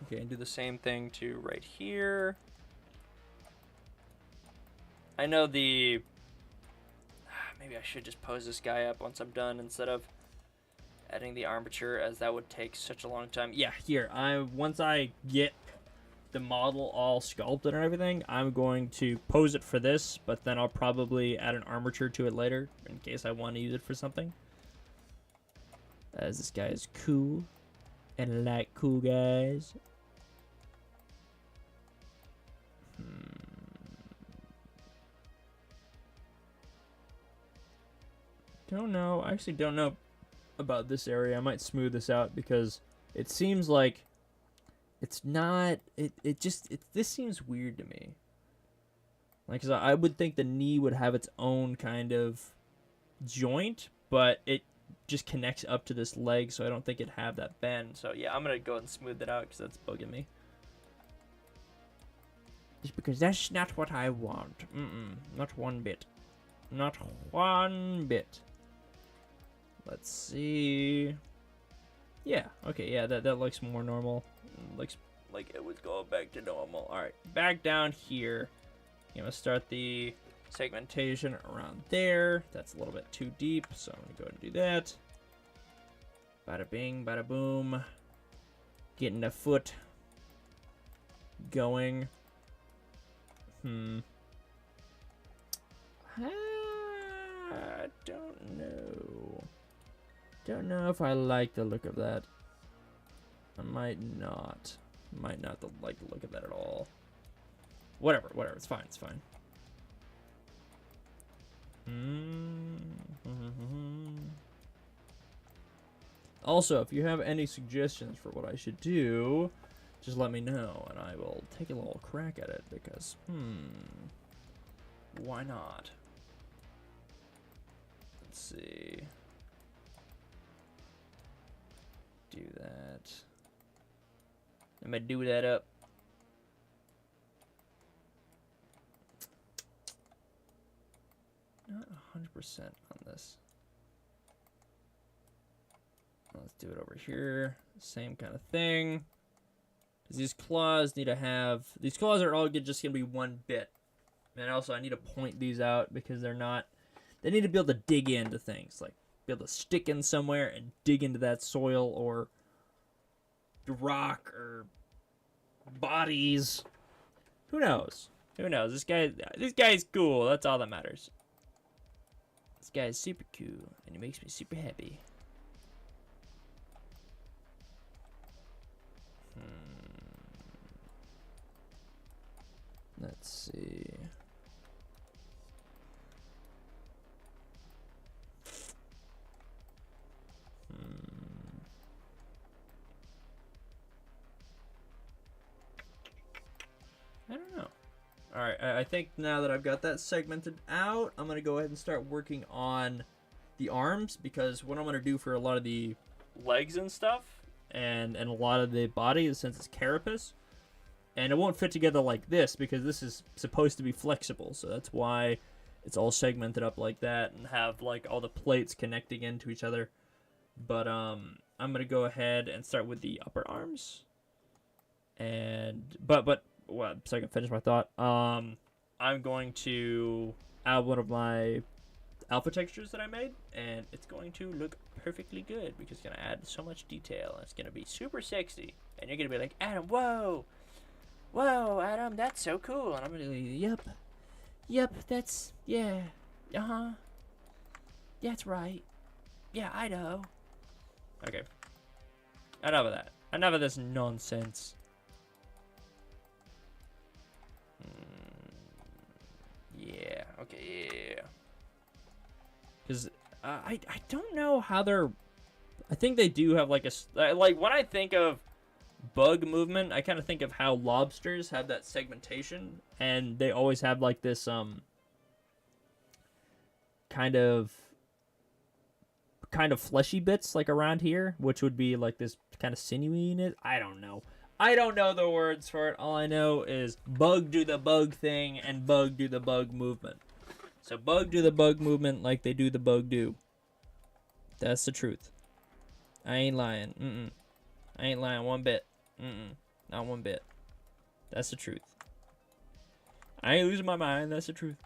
Okay, and do the same thing to right here. I know the... Maybe I should just pose this guy up once I'm done instead of adding the armature, as that would take such a long time. Yeah, here. Once I get the model all sculpted and everything, I'm going to pose it for this, but then I'll probably add an armature to it later in case I want to use it for something. As this guy is cool. And I like cool guys. Don't know. I actually don't know about this area. I might smooth this out because it seems like it's not... This seems weird to me. Like, 'cause I would think the knee would have its own kind of joint, but it just connects up to this leg, so I don't think it'd have that bend. So yeah, I'm gonna go ahead and smooth it out because that's bugging me. Just because that's not what I want. Not one bit. Not one bit. Let's see. Yeah, okay, yeah, that looks more normal. Looks like it was going back to normal. Alright, back down here. I'm gonna start the segmentation around there. That's a little bit too deep, so I'm gonna go ahead and do that. Bada bing, bada boom. Getting the foot going. I don't know. Don't know if I like the look of that. I might not. Might not like the look of that at all. Whatever, it's fine, it's fine. Also, if you have any suggestions for what I should do, just let me know, and I will take a little crack at it, because, why not? Let's see. Do that. I'm gonna do that up. Not 100% on this. Let's do it over here. Same kind of thing. Because these claws need to have... These claws are all just going to be one bit. And also, I need to point these out because they're not... They need to be able to dig into things. Like, be able to stick in somewhere and dig into that soil or rock or bodies. Who knows? Who knows? This guy's cool. That's all that matters. This guy is super cool, and he makes me super happy. Let's see. I don't know. Alright, I think now that I've got that segmented out, I'm going to go ahead and start working on the arms, because what I'm going to do for a lot of the legs and stuff, and a lot of the body, since it's carapace, and it won't fit together like this because this is supposed to be flexible, so that's why it's all segmented up like that and have like all the plates connecting into each other. But I'm gonna go ahead and start with the upper arms, and but well, so I can finish my thought. I'm going to add one of my alpha textures that I made, and it's going to look perfectly good because it's gonna add so much detail and it's gonna be super sexy, and you're gonna be like, Adam, whoa, Adam, that's so cool, and I'm gonna be like, yep, that's, yeah, that's right, yeah, I know. Okay, enough of that, enough of this nonsense. Yeah, okay, yeah. Because I don't know how they're... I think they do have like a... Like, when I think of bug movement, I kind of think of how lobsters have that segmentation. And they always have like this kind of fleshy bits like around here, which would be like this kind of sinewiness. I don't know. I don't know the words for it. All I know is bug do the bug thing and bug do the bug movement. So bug do the bug movement like they do the bug do. That's the truth. I ain't lying. I ain't lying one bit. Not one bit. That's the truth. I ain't losing my mind. That's the truth.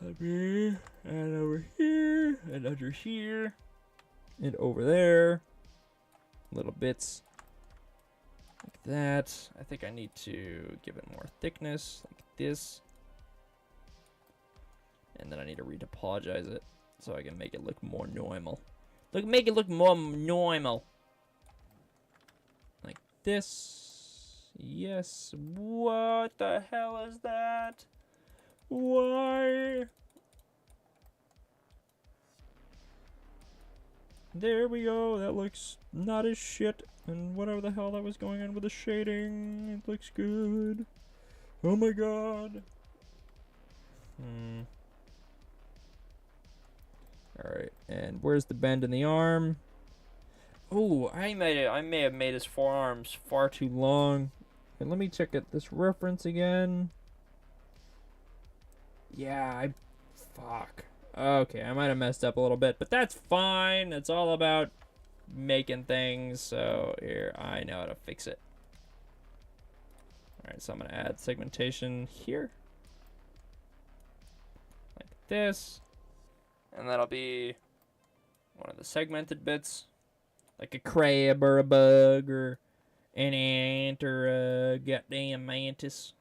Up here, and over here, and under here, and over there. Little bits. Like that. I think I need to give it more thickness, like this. And then I need to retopologize it so I can make it look more normal. Make it look more normal. Like this. Yes. What the hell is that? Why? There we go. That looks not as shit. And whatever the hell that was going on with the shading, it looks good. Oh my god. Alright, and where's the bend in the arm? Oh, I may have made his forearms far too long. And let me check at this reference again. Yeah, fuck. Okay, I might have messed up a little bit, but that's fine. It's all about making things, so here, I know how to fix it. Alright, so I'm gonna add segmentation here. Like this. And that'll be one of the segmented bits. Like a crab or a bug or an ant or a goddamn mantis.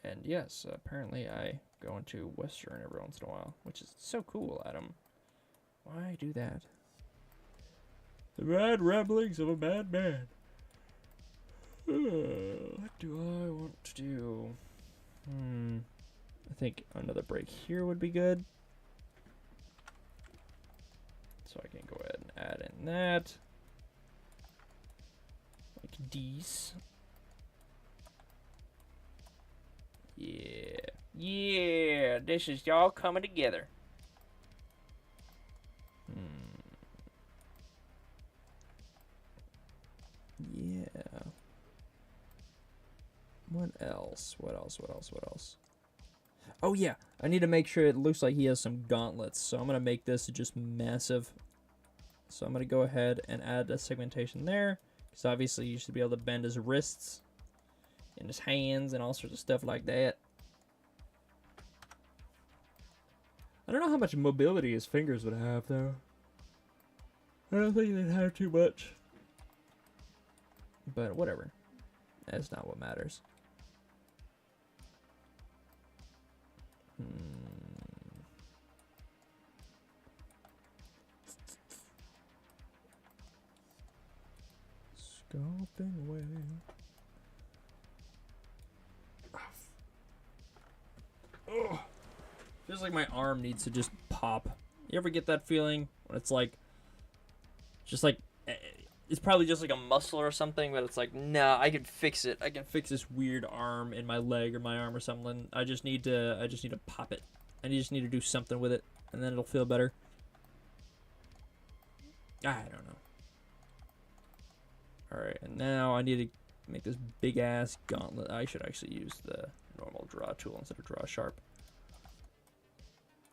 And yes, apparently I go into Western every once in a while, which is so cool, Adam. Why do that? The bad ramblings of a bad man. What do I want to do? I think another break here would be good. So I can go ahead and add in that. Like these. Yeah. Yeah, this is all coming together. Yeah. What else? What else? Oh yeah, I need to make sure it looks like he has some gauntlets. So I'm going to make this just massive. So I'm going to go ahead and add a segmentation there. Because obviously you should be able to bend his wrists and his hands and all sorts of stuff like that. I don't know how much mobility his fingers would have though. I don't think they'd have too much. But whatever. That's not what matters. Sculpting away. Oh. Feels like my arm needs to just pop. You ever get that feeling when it's like, just like, it's probably just like a muscle or something, but it's like, nah, I can fix it. I can fix this weird arm in my leg or my arm or something. I just need to pop it. I just need to do something with it. and then it'll feel better. I don't know. Alright, and now I need to make this big-ass gauntlet. I should actually use the normal draw tool instead of draw sharp.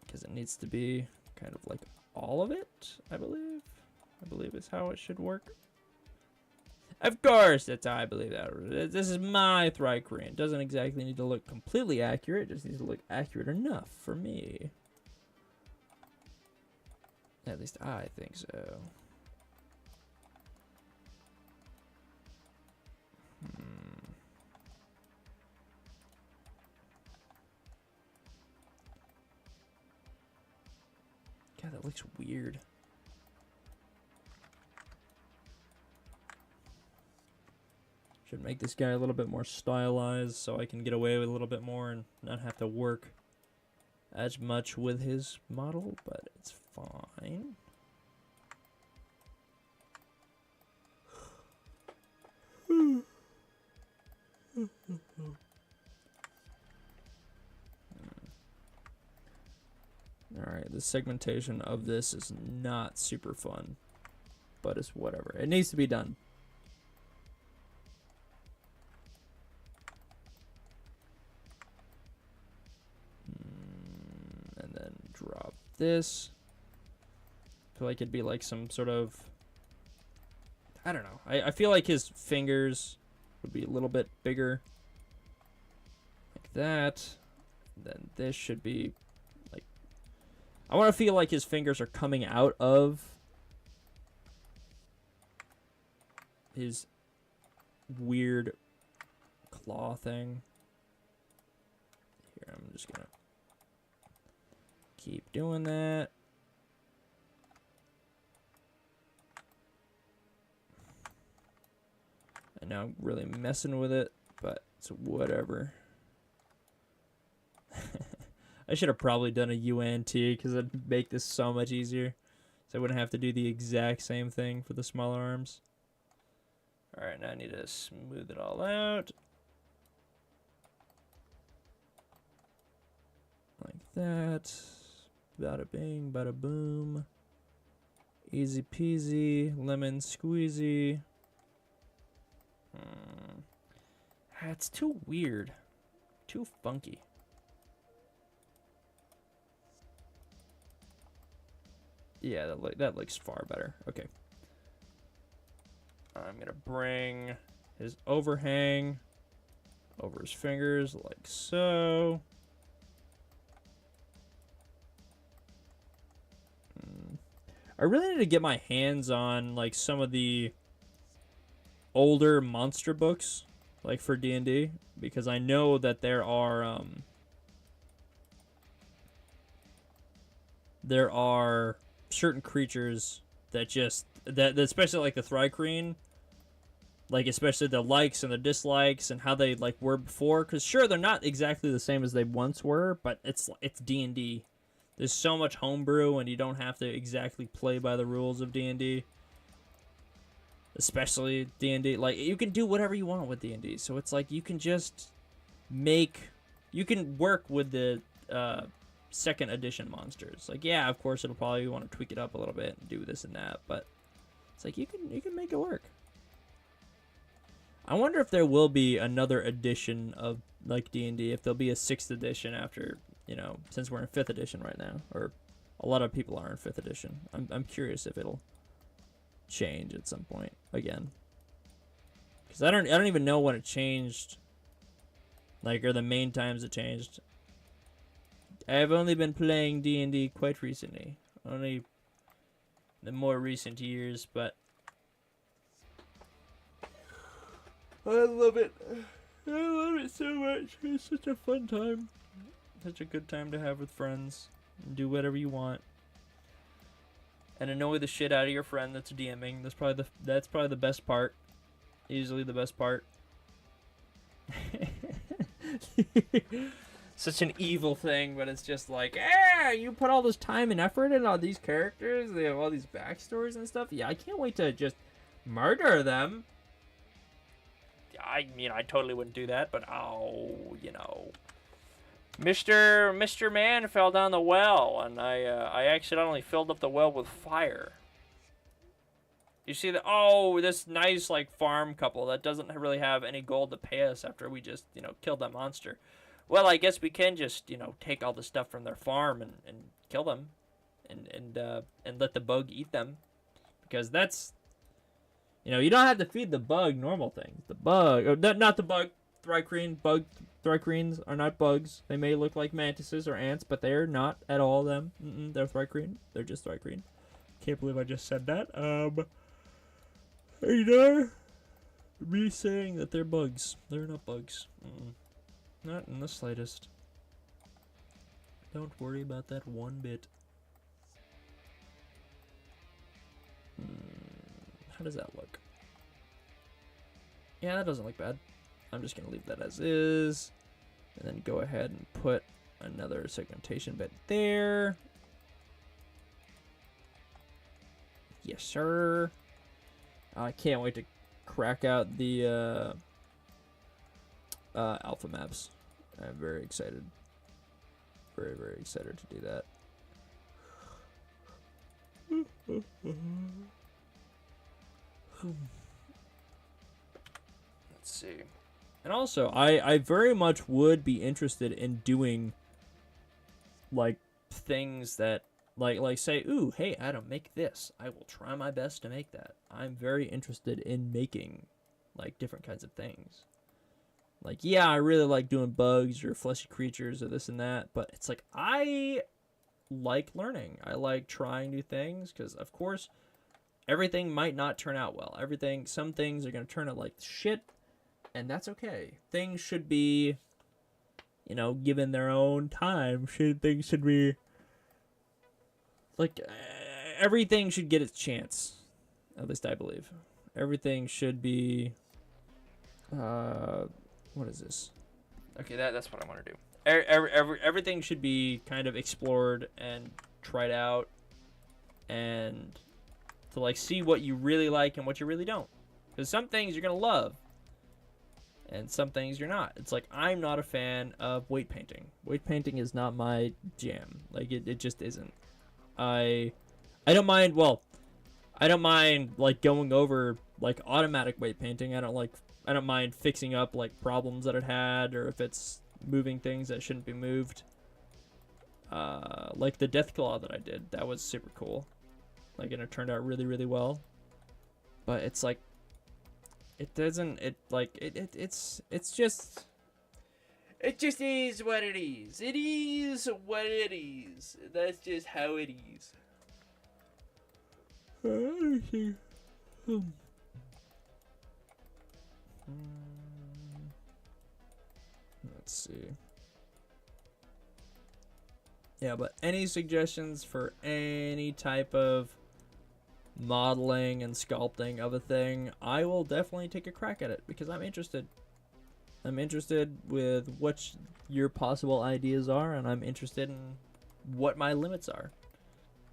Because it needs to be kind of like all of it, I believe. I believe is how it should work. Of course, that's how I believe that. This is my Thrycreen. It doesn't exactly need to look completely accurate. It just needs to look accurate enough for me. At least I think so. God, that looks weird. Should make this guy a little bit more stylized so I can get away with a little bit more and not have to work as much with his model, but it's fine. Alright, the segmentation of this is not super fun, but it's whatever. It needs to be done. And then drop this. I feel like it'd be like some sort of... I don't know. I feel like his fingers would be a little bit bigger. Like that. And then this should be... I want to feel like his fingers are coming out of his weird claw thing. Here, I'm just going to keep doing that. And now I'm really messing with it, but it's whatever. I should have probably done a UNT because it'd make this so much easier. So I wouldn't have to do the exact same thing for the smaller arms. Alright, now I need to smooth it all out. Like that. Bada bing, bada boom. Easy peasy, lemon squeezy. It's too weird. Too funky. Yeah, that looks far better. Okay. I'm going to bring his overhang over his fingers like so. I really need to get my hands on like some of the older monster books like for D&D because I know that there are certain creatures that just that especially like the Thrycreen, like especially the likes and the dislikes and how they like were before, because sure they're not exactly the same as they once were, but it's D&D. There's so much homebrew and you don't have to exactly play by the rules of D&D, especially D&D. Like you can do whatever you want with D&D, so it's like you can just you can work with the second edition monsters. Like, yeah, of course it'll probably want to tweak it up a little bit and do this and that, but it's like you can make it work. I wonder if there will be another edition of like D&D, if there'll be a 6th edition after, you know, since we're in 5th edition right now, or a lot of people are in 5th edition. I'm curious if it'll change at some point again, because I don't even know when it changed, like, or the main times it changed. I've only been playing D&D quite recently. Only the more recent years, but I love it. I love it so much. It's such a fun time. Such a good time to have with friends. Do whatever you want. And annoy the shit out of your friend that's DMing. That's probably the best part. Easily the best part. Such an evil thing, but it's just like, you put all this time and effort in on these characters, they have all these backstories and stuff. Yeah, I can't wait to just murder them. I mean, I totally wouldn't do that, but you know. Mr. Man fell down the well, and I accidentally filled up the well with fire. You see that? Oh, this nice, like, farm couple that doesn't really have any gold to pay us after we just, killed that monster. Well, I guess we can just, take all the stuff from their farm and kill them and let the bug eat them. Because that's, you don't have to feed the bug normal things. The bug, or not the bug, Thrycreans are not bugs. They may look like mantises or ants, but they're not at all them. They're Thrycreen. They're just Thrycreen. Can't believe I just said that. Me saying that they're bugs. They're not bugs. Not in the slightest. Don't worry about that one bit. How does that look? Yeah, that doesn't look bad. I'm just gonna leave that as is. And then go ahead and put another segmentation bit there. Yes, sir. I can't wait to crack out the alpha maps. I'm very excited. Very, very excited to do that. Let's see. And also, I very much would be interested in doing, like, things that, like say, ooh, hey, Adam, make this. I will try my best to make that. I'm very interested in making, like, different kinds of things. Like, yeah, I really like doing bugs or fleshy creatures or this and that, but it's like, I like learning. I like trying new things, because, of course, everything might not turn out well. Some things are going to turn out like shit, and that's okay. Things should be, given their own time. Things should be, like, everything should get its chance. At least I believe. Everything should be, what is this? Okay, that's what I want to do. Everything should be kind of explored and tried out, and to, like, see what you really like and what you really don't. Because some things you're going to love, and some things you're not. It's like, I'm not a fan of weight painting. Weight painting is not my jam. Like, it just isn't. I don't mind, like, going over, like, automatic weight painting. I don't mind fixing up, like, problems that it had, or if it's moving things that shouldn't be moved. Like the Deathclaw that I did. That was super cool. Like, and it turned out really, really well. But it's like, it doesn't, it's just is what it is. It is what it is. That's just how it is. Let's see. Yeah, but any suggestions for any type of modeling and sculpting of a thing, I will definitely take a crack at it, because I'm interested. I'm interested with what your possible ideas are, and I'm interested in what my limits are.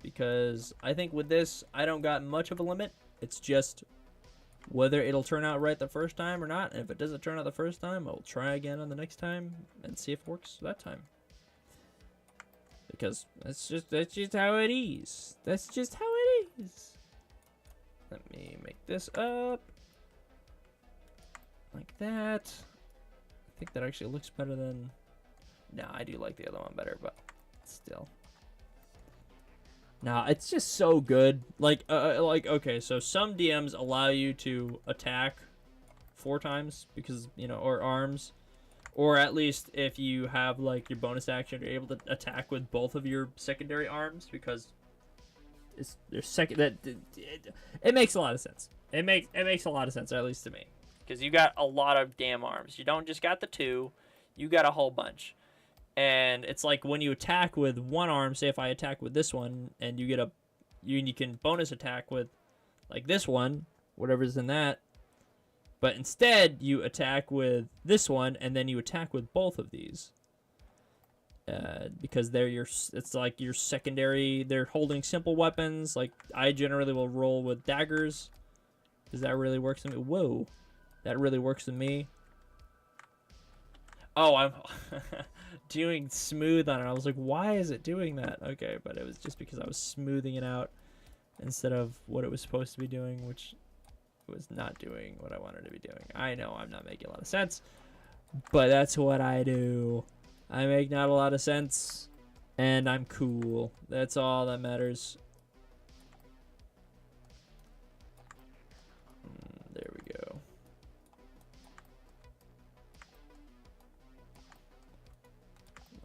Because I think with this, I don't got much of a limit. It's just whether it'll turn out right the first time or not. And if it doesn't turn out the first time, I'll try again on the next time and see if it works that time. Because that's just how it is. That's just how it is. Let me make this up. Like that. I think that actually looks better than... Nah, I do like the other one better, but still. Nah, it's just so good. Like, okay, so some DMs allow you to attack 4 times because, or arms. Or at least if you have, like, your bonus action, you're able to attack with both of your secondary arms, because it's their it makes a lot of sense. It makes a lot of sense, at least to me. Because you got a lot of damn arms. You don't just got the 2, you got a whole bunch. And it's like when you attack with one arm, say if I attack with this one, and you get you can bonus attack with, like, this one, whatever's in that. But instead, you attack with this one, and then you attack with both of these. Because it's like your secondary, they're holding simple weapons. Like, I generally will roll with daggers, because that really works for me. Whoa. That really works with me. Oh, I'm doing smooth on it. I was like, why is it doing that? Okay, but it was just because I was smoothing it out instead of what it was supposed to be doing, which was not doing what I wanted to be doing. I know I'm not making a lot of sense, but that's what I do. I make not a lot of sense, and I'm cool. That's all that matters. There we go.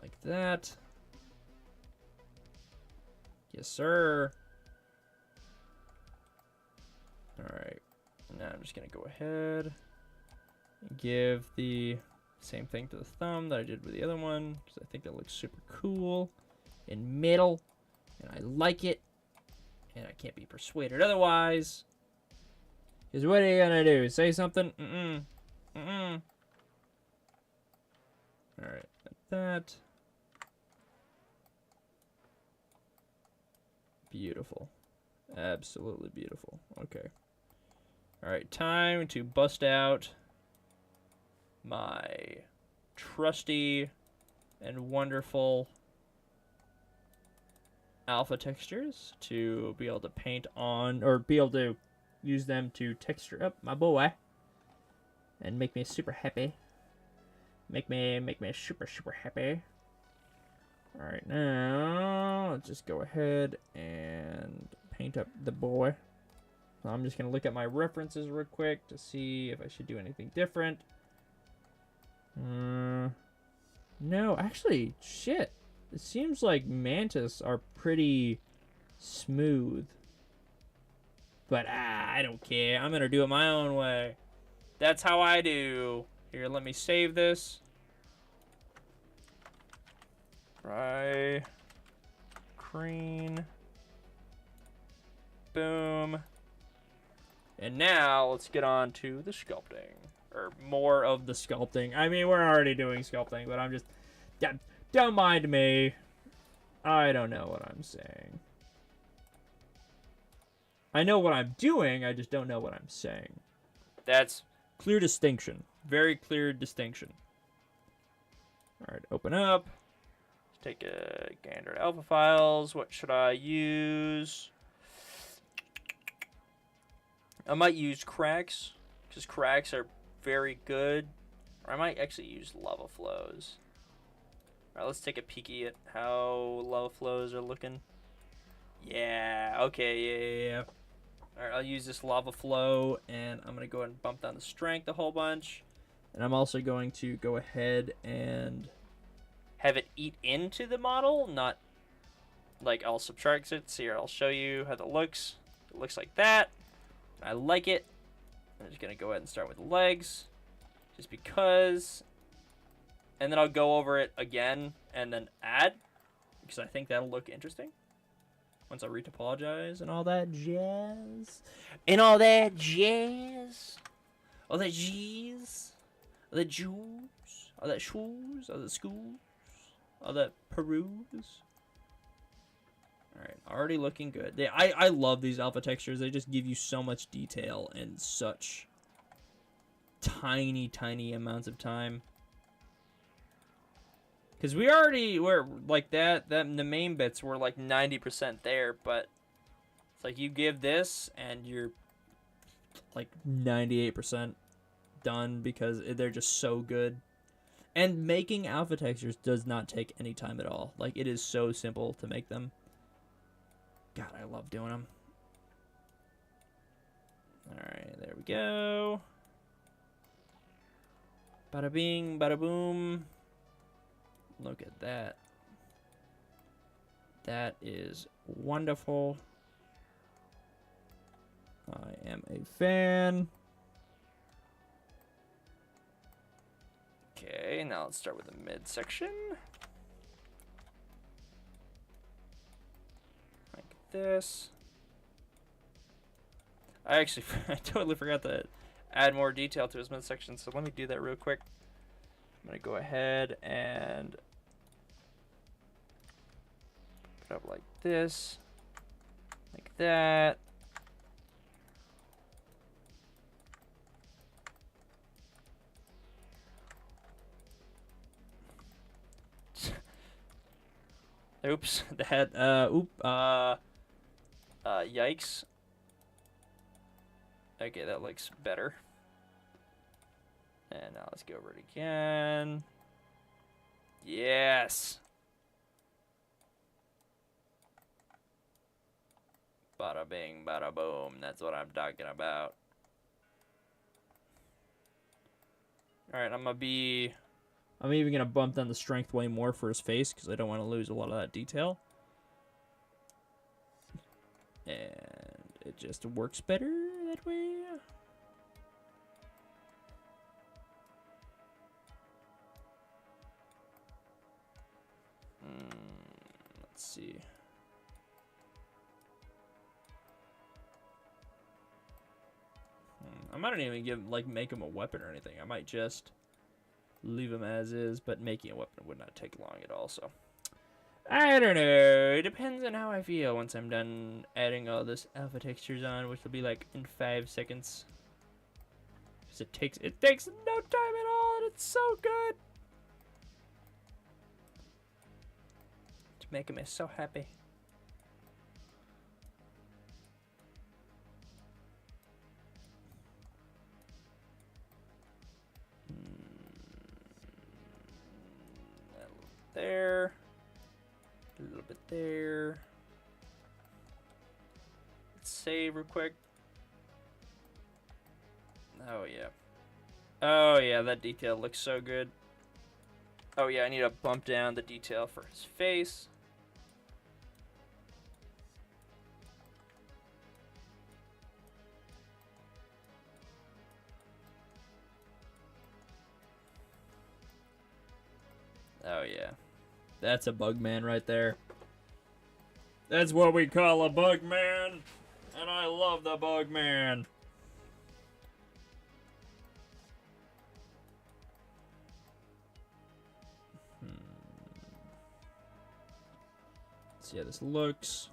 Like that. Yes, sir. Alright. Now I'm just going to go ahead and give the same thing to the thumb that I did with the other one, because I think that looks super cool in middle, and I like it, and I can't be persuaded otherwise. Because what are you going to do? Say something? Alright, like that. Beautiful. Absolutely beautiful. Okay. Alright, time to bust out my trusty and wonderful alpha textures to be able to paint on, or be able to use them to texture up my boy and make me super happy. Make me super happy. Alright, now let's just go ahead and paint up the boy. So I'm just going to look at my references real quick to see if I should do anything different. No, actually, shit. It seems like Mantis are pretty smooth. But I don't care. I'm going to do it my own way. That's how I do. Here, let me save this. Right. Green. Boom. And now let's get on to the sculpting. Or more of the sculpting. I mean, we're already doing sculpting, but I'm just... Don't mind me. I don't know what I'm saying. I know what I'm doing, I just don't know what I'm saying. That's clear distinction. Very clear distinction. Alright, open up. Let's take a gander at alpha files. What should I use? I might use cracks, because cracks are very good. Or I might actually use lava flows. Alright, let's take a peeky at how lava flows are looking. Yeah, okay, yeah. Alright, I'll use this lava flow, and I'm going to go ahead and bump down the strength a whole bunch. And I'm also going to go ahead and have it eat into the model, not like I'll subtract it. So here, I'll show you how that looks. It looks like that. I like it. I'm just going to go ahead and start with the legs, just because. And then I'll go over it again and then add, because I think that'll look interesting. Once I retopologize and all that jazz. And all that jazz. All that G's. All that Jews. All that shoes. All that schools. All that peruse. Alright, already looking good. I love these alpha textures. They just give you so much detail in such tiny, tiny amounts of time. Because we're like that, the main bits were like 90% there, but it's like you give this and you're like 98% done because they're just so good. And making alpha textures does not take any time at all. Like, it is so simple to make them. God, I love doing them. Alright, there we go. Bada bing, bada boom. Look at that. That is wonderful. I am a fan. Okay, now let's start with the midsection. Like this. I totally forgot to add more detail to his midsection, so let me do that real quick. I'm going to go ahead and put it up like this, like that. Oops, the head. Yikes. Okay, that looks better. And now let's go over it again. Yes. Bada bing, bada boom. That's what I'm talking about. Alright, I'm even going to bump down the strength way more for his face because I don't want to lose a lot of that detail. And it just works better that way. Let's see. I might not even make him a weapon or anything. I might just leave him as is, but making a weapon would not take long at all, so. I don't know. It depends on how I feel once I'm done adding all this alpha textures on, which will be like in 5 seconds. Because it takes no time at all, and it's so good. It's making me so happy. There. A little bit there. Let's save real quick. Oh, yeah. Oh, yeah, that detail looks so good. Oh, yeah, I need to bump down the detail for his face. Oh, yeah. That's a bug man right there. That's what we call a bug man. And I love the bug man. See how this looks.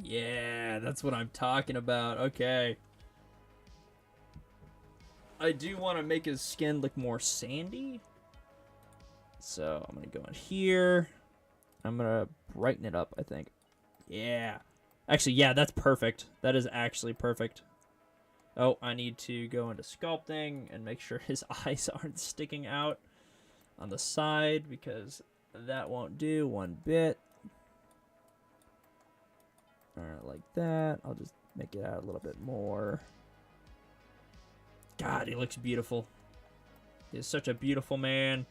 Yeah, that's what I'm talking about. Okay. I do want to make his skin look more sandy. So I'm going to go in here. I'm going to brighten it up, I think. Yeah. Actually, yeah, that's perfect. That is actually perfect. Oh, I need to go into sculpting and make sure his eyes aren't sticking out on the side because that won't do one bit. Alright, like that. I'll just make it out a little bit more. God, he looks beautiful. He's such a beautiful man.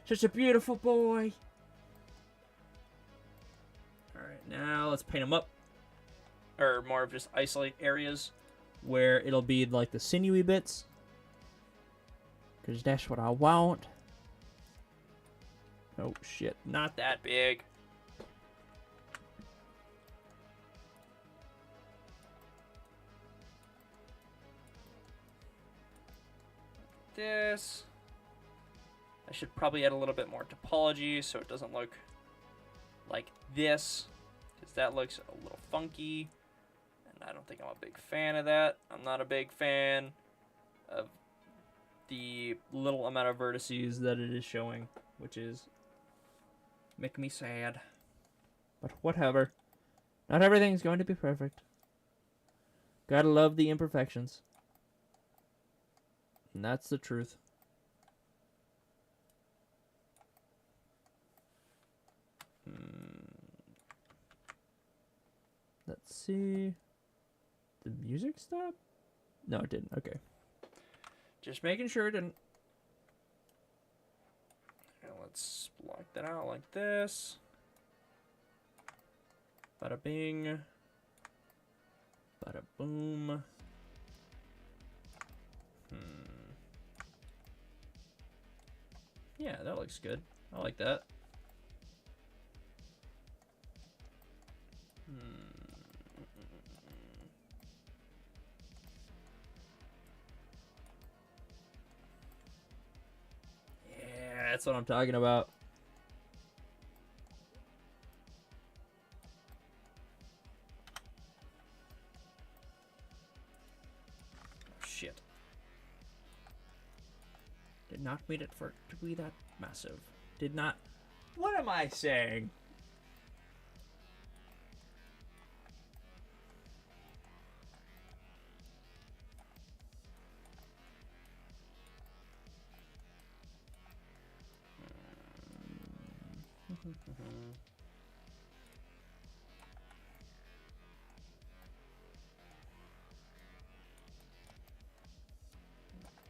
Such a beautiful boy. Alright, now let's paint him up. Or more of just isolate areas where it'll be like the sinewy bits. Because that's what I want. Oh, shit. Not that big. This. I should probably add a little bit more topology so it doesn't look like this. Because that looks a little funky. And I don't think I'm a big fan of that. I'm not a big fan of the little amount of vertices that it is showing. Which is making me sad. But whatever. Not everything's going to be perfect. Gotta love the imperfections. And that's the truth. Let's see. Did the music stop? No, it didn't. Okay. Just making sure it didn't. Okay, let's block that out like this. Bada bing. Bada boom. Yeah, that looks good. I like that. Yeah, that's what I'm talking about. Shit. Did not mean it for it to be that massive. Did not What am I saying?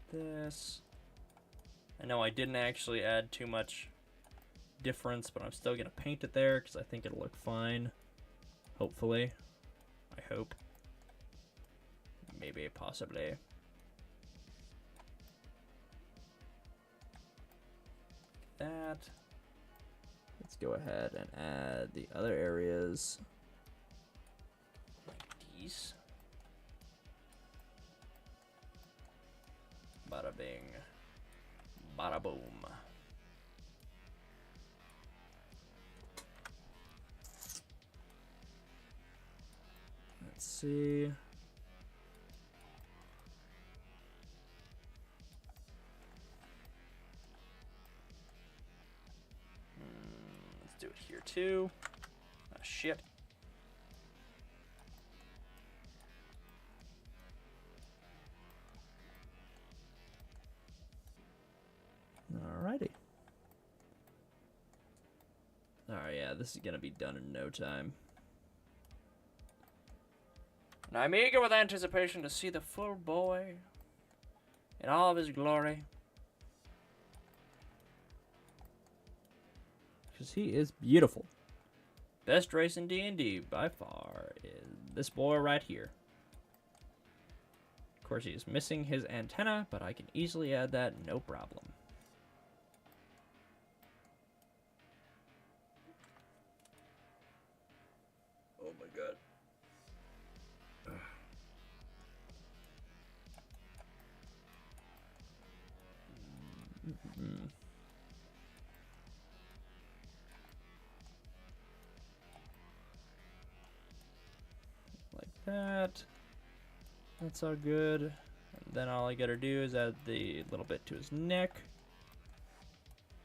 This. I know I didn't actually add too much difference, but I'm still gonna paint it there because I think it'll look fine. Hopefully. I hope. Maybe, possibly. That. Let's go ahead and add the other areas. Like these. Bada bing. Bada boom. Let's see. Let's do it here too. Ah, shit. Alrighty. Alright, yeah, this is gonna be done in no time. And I'm eager with anticipation to see the full boy in all of his glory. Because he is beautiful. Best race in D&D by far is this boy right here. Of course, he is missing his antenna, but I can easily add that, no problem. Oh my god. Like that. That's all good. And then all I gotta do is add the little bit to his neck.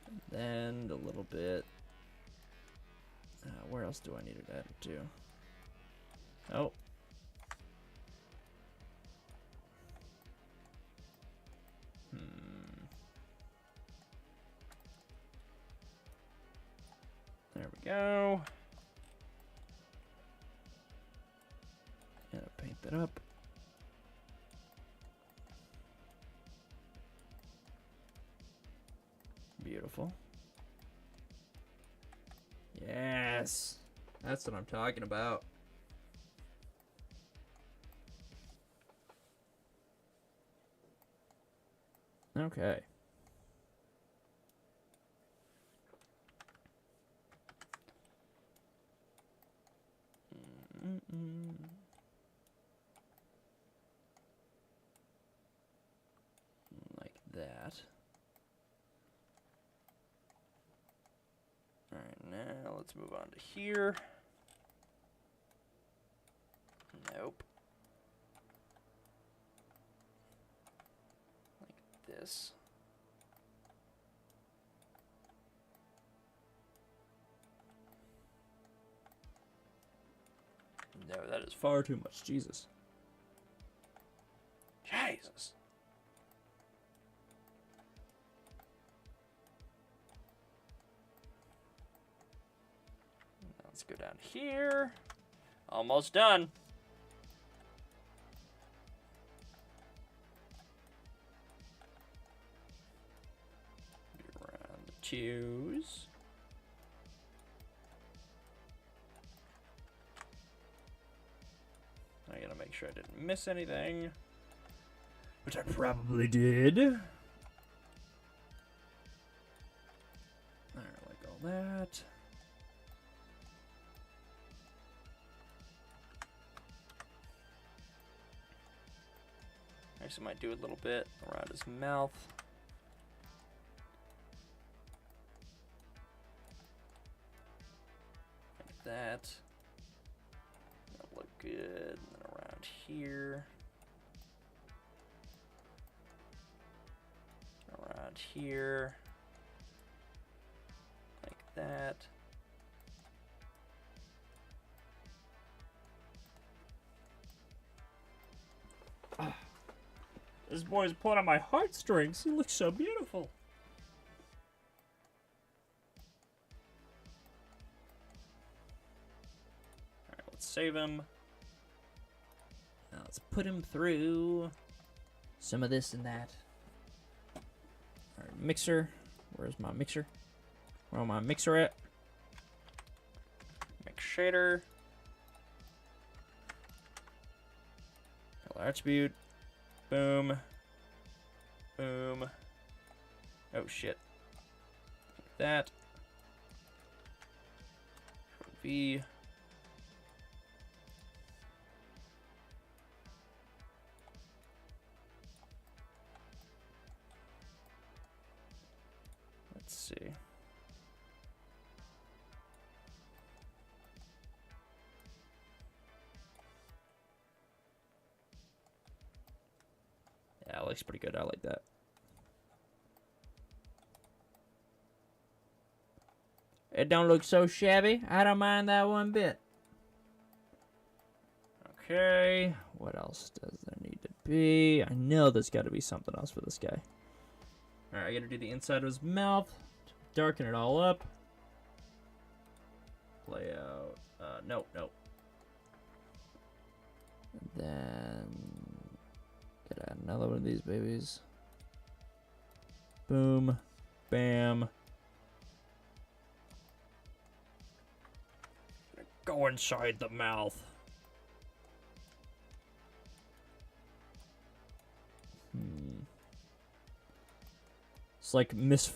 And then the little bit. Where else do I need it added to? Oh. There we go. Gotta paint that up. Beautiful. Yes. That's what I'm talking about. Okay. Like that. Alright, now let's move on to here. Nope. Like this. No, that is far too much. Jesus. Jesus. Now let's go down here. Almost done. Around the twos. I gotta make sure I didn't miss anything, which I probably did. Alright, like all that. Actually, might do a little bit around his mouth. Like that. That'll look good. And then around here. Around here. Like that. This boy's pulling on my heartstrings. He looks so beautiful. Alright, let's save him. Now let's put him through some of this and that. Alright, mixer. Where's my mixer? Where's my mixer at? Mix shader. Color attribute. Boom. Boom. Oh shit. Like that. V. Let's see. Yeah, it looks pretty good. I like that. It don't look so shabby. I don't mind that one bit. Okay. What else does there need to be? I know there's got to be something else for this guy. Alright, I gotta do the inside of his mouth. Darken it all up. Layout. Nope. And then gotta add another one of these babies. Boom. Bam. Go inside the mouth. It's like Miss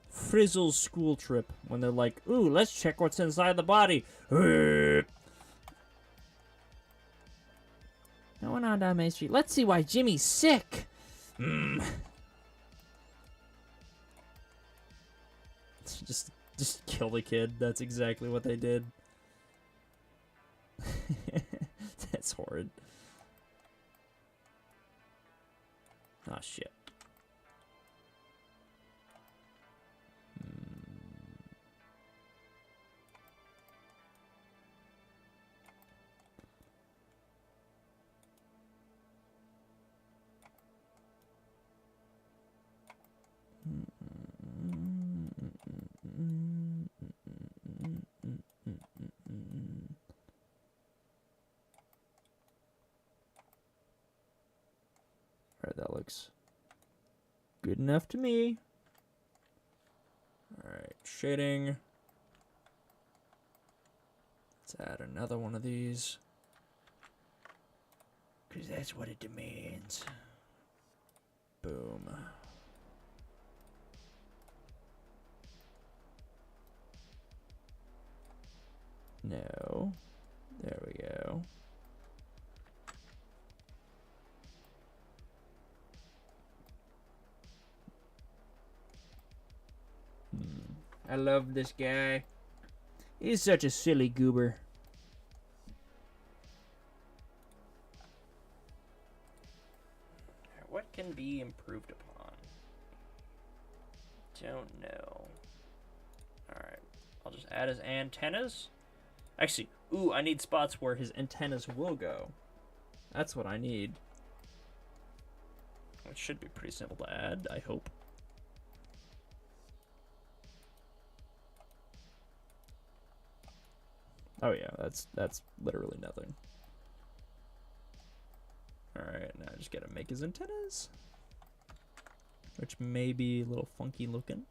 Frizzle's school trip when they're like, "Ooh, let's check what's inside the body." Going on down Main Street. Let's see why Jimmy's sick. Just kill the kid. That's exactly what they did. That's horrid. Ah, shit. Alright, that looks good enough to me. Alright, shading. Let's add another one of these. Because that's what it demands. Boom. No. There we go. I love this guy. He's such a silly goober. What can be improved upon? Don't know. Alright. I'll just add his antennas. Actually, ooh, I need spots where his antennas will go. That's what I need. It should be pretty simple to add, I hope. Oh yeah, that's literally nothing. Alright, now I just gotta make his antennas. Which may be a little funky looking.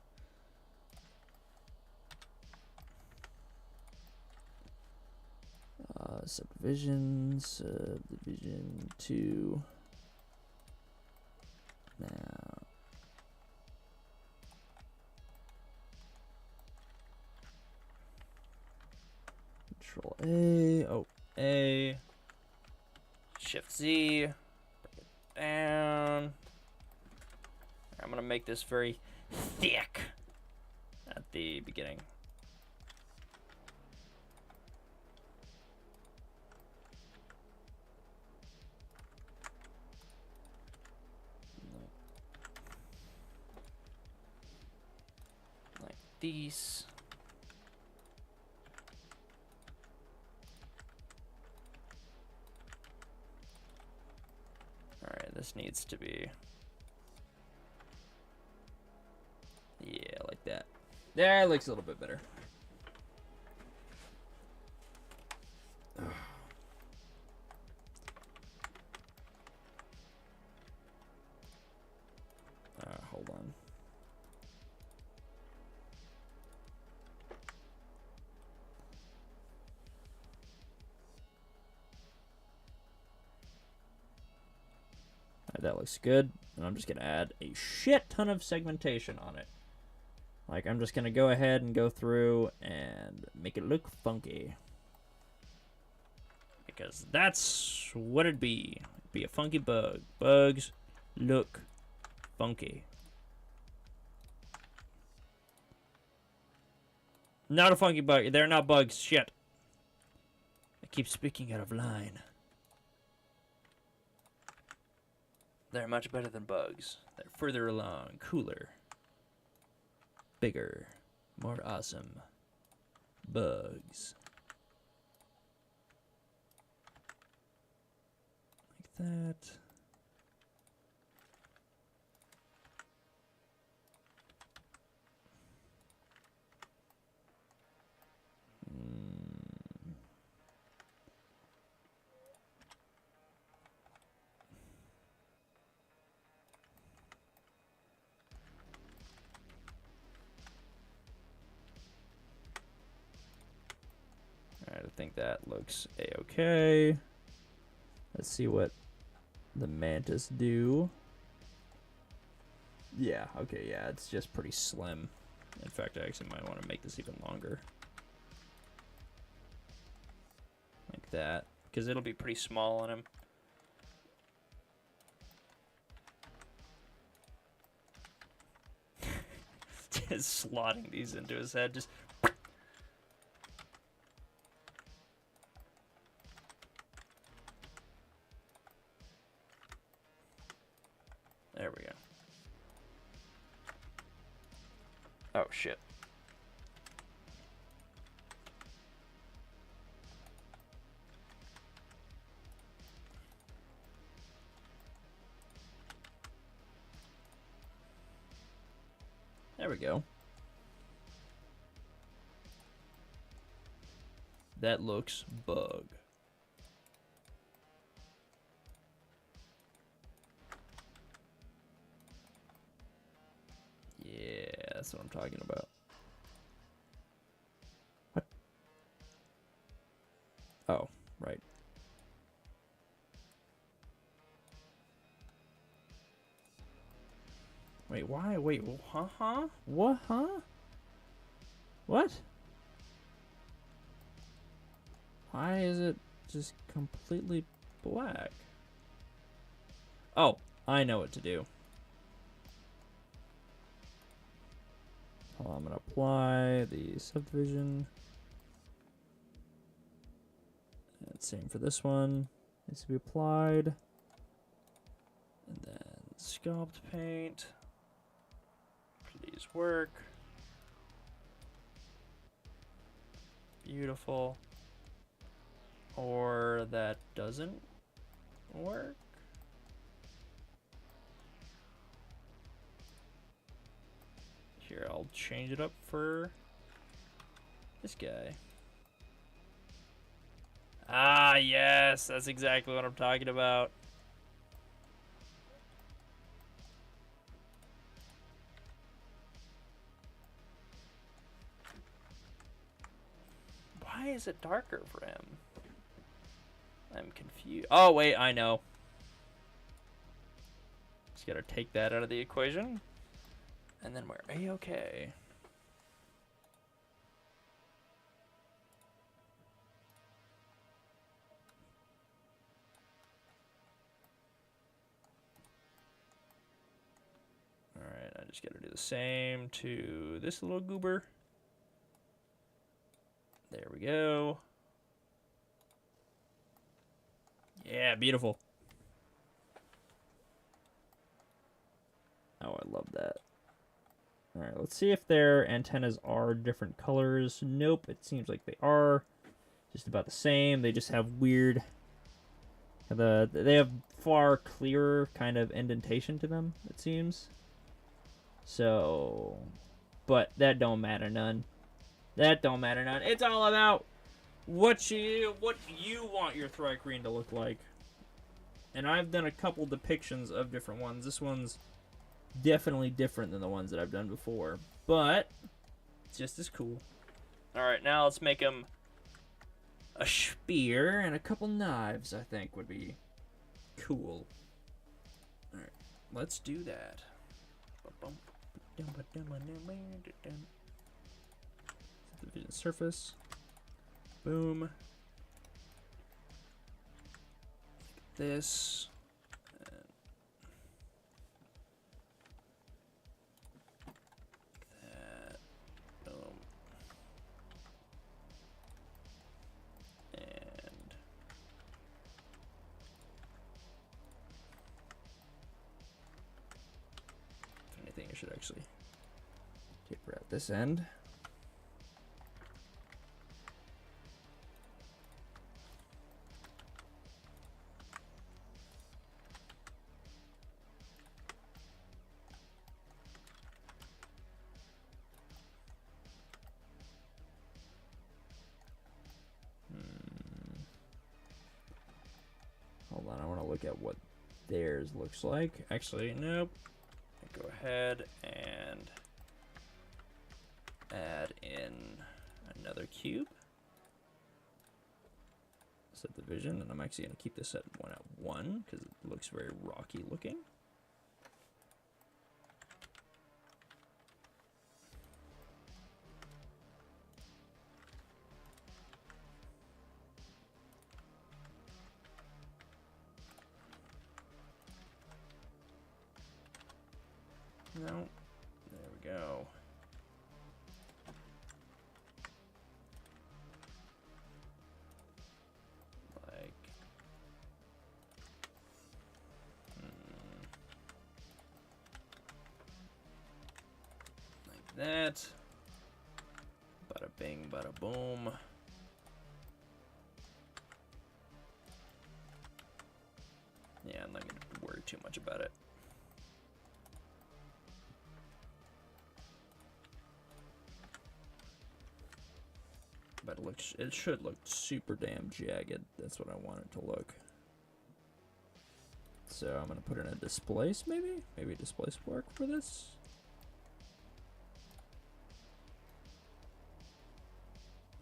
Subdivision 2. Now. Control A. Oh, A. Shift Z. Bring it down. I'm gonna make this very thick at the beginning. Like these. This needs to be... Yeah, like that. There, it looks a little bit better. Hold on. Alright, that looks good. And I'm just going to add a shit ton of segmentation on it. Like, I'm just going to go ahead and go through and make it look funky. Because that's what it'd be. It'd be a funky bug. Bugs look funky. Not a funky bug. They're not bugs. Shit. I keep speaking out of line. They're much better than bugs. They're further along, cooler, bigger, more awesome. Bugs. Like that. Alright, I think that looks a-okay. Let's see what the mantis do. Yeah, okay, yeah, it's just pretty slim. In fact, I actually might want to make this even longer. Like that. Because it'll be pretty small on him. Just slotting these into his head. Just... There we go. Oh, shit. There we go. That looks bug. Yeah, that's what I'm talking about. What? Oh, right. Wait, why? Wait, huh? What, huh? What? Why is it just completely black? Oh, I know what to do. I'm gonna apply the subdivision. And same for this one. Needs to be applied. And then sculpt paint. Please work. Beautiful. Or that doesn't work. Here, I'll change it up for this guy. Ah, yes, that's exactly what I'm talking about. Why is it darker for him? I'm confused. Oh, wait, I know. Just gotta take that out of the equation. And then we're a-okay. Alright, I just gotta do the same to this little goober. There we go. Yeah, beautiful. Oh, I love that. Alright, let's see if their antennas are different colors. Nope, it seems like they are just about the same. They just have weird... They have far clearer kind of indentation to them, it seems. So, but that don't matter none. That don't matter none. It's all about what you want your Thri-Kreen to look like. And I've done a couple depictions of different ones. This one's definitely different than the ones that I've done before, but it's just as cool. All right, now let's make him a spear and a couple knives. I think would be cool. All right, let's do that. Division surface. Boom. This. That. Boom. And. If anything, I should actually taper out this end. Hold on, I want to look at what theirs looks like. Actually, nope. Go ahead and add in another cube. Set division, and I'm actually going to keep this at 1 because it looks very rocky looking. No, there we go. Like, like that. Bada bing, bada boom. Yeah, I'm not gonna worry too much about it. But it should look super damn jagged. That's what I want it to look. So I'm gonna put in a displace, maybe a displace work for this.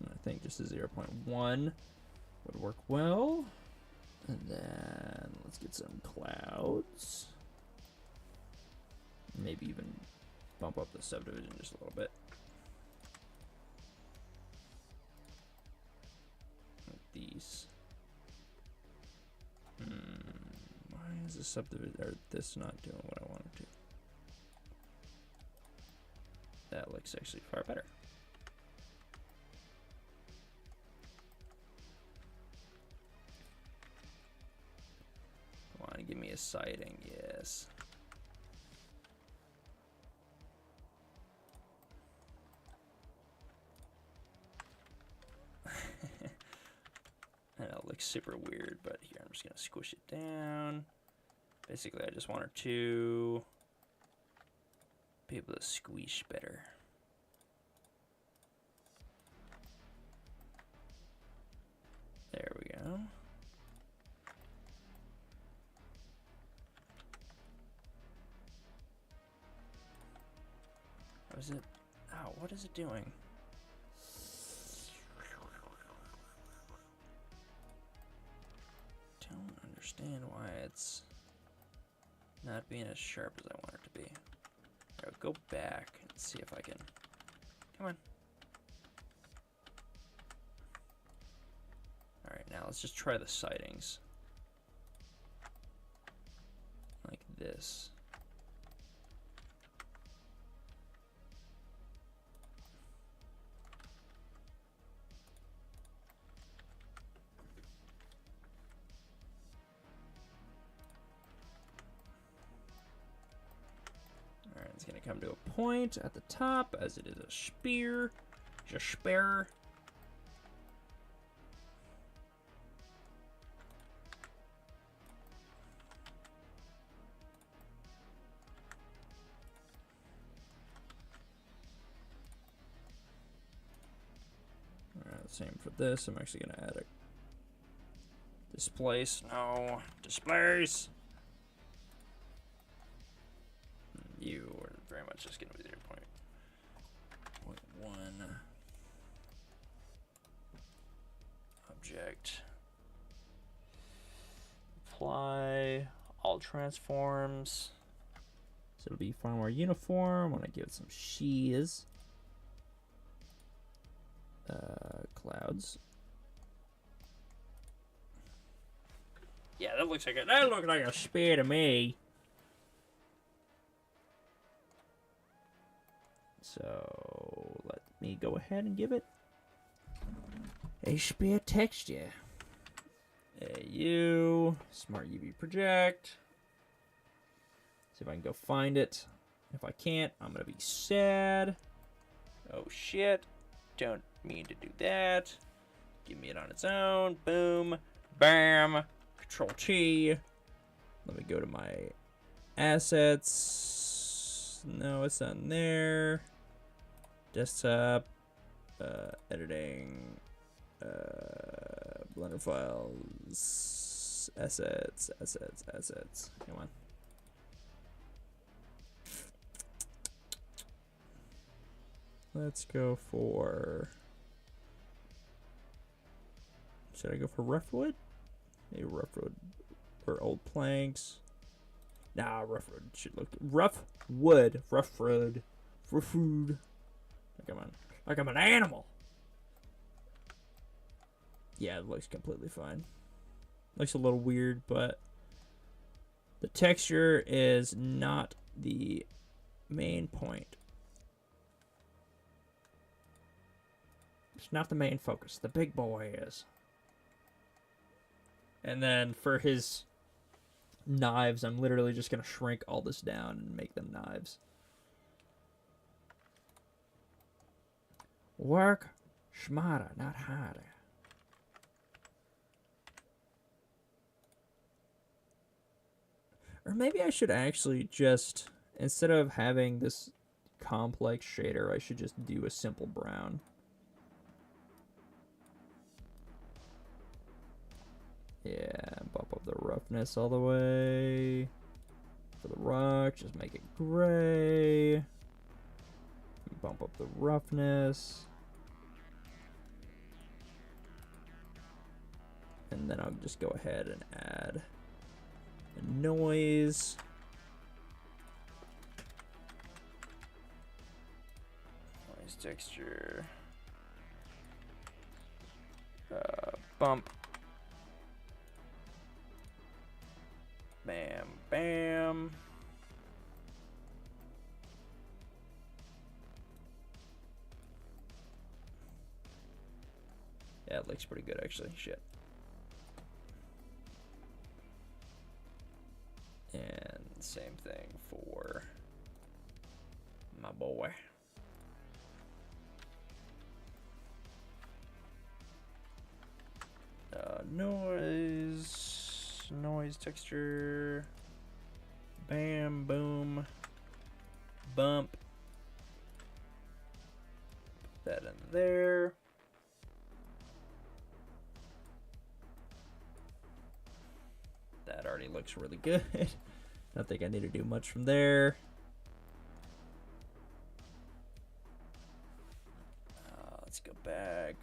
And I think just a 0.1 would work well. And then let's get some clouds. Maybe even bump up the subdivision just a little bit. These. Why is the subdivision or this not doing what I want it to? That looks actually far better. Come on, give me a siding, yes. It looks super weird, but here I'm just gonna squish it down. Basically, I just want her to be able to squeeze better. There we go. How is it? Oh, what is it doing? Don't understand why it's not being as sharp as I want it to be. I'll go back and see if I can. Come on. Alright, now let's just try the sidings. Like this. It's going to come to a point at the top, as it is a spear. It's a spear. same for this. I'm actually gonna add a displace. No, displace. You are very much just gonna be there. Point one object. Apply all transforms. So it'll be far more uniform when I give it some shears. Clouds. Yeah, that looks like a spear to me. So let me go ahead and give it a spear texture. AU smart UV project. See if I can go find it. If I can't, I'm gonna be sad. Oh shit. Don't mean to do that. Give me it on its own. Boom. Bam. Control T. Let me go to my assets. No, it's not in there. Desktop. Editing. Blender files. Assets. Come on. Let's go for... Should I go for rough wood? Maybe rough wood or old planks. Nah, rough wood should look... Rough wood. Like I'm an animal. Yeah, it looks completely fine. Looks a little weird, but the texture is not the main point. It's not the main focus. The big boy is. And then for his knives, I'm literally just going to shrink all this down and make them knives. Work smarter, not harder. Or maybe I should actually just, instead of having this complex shader, I should just do a simple brown. Yeah, bump up the roughness all the way. For the rock, just make it gray. Bump up the roughness. And then I'll just go ahead and add a noise. Noise texture. Bump. Bam, bam. Yeah, it looks pretty good actually. Shit. And same thing for my boy. Noise texture. Bam, boom, bump. Put that in there. That already looks really good. Don't think I need to do much from there. Let's go back.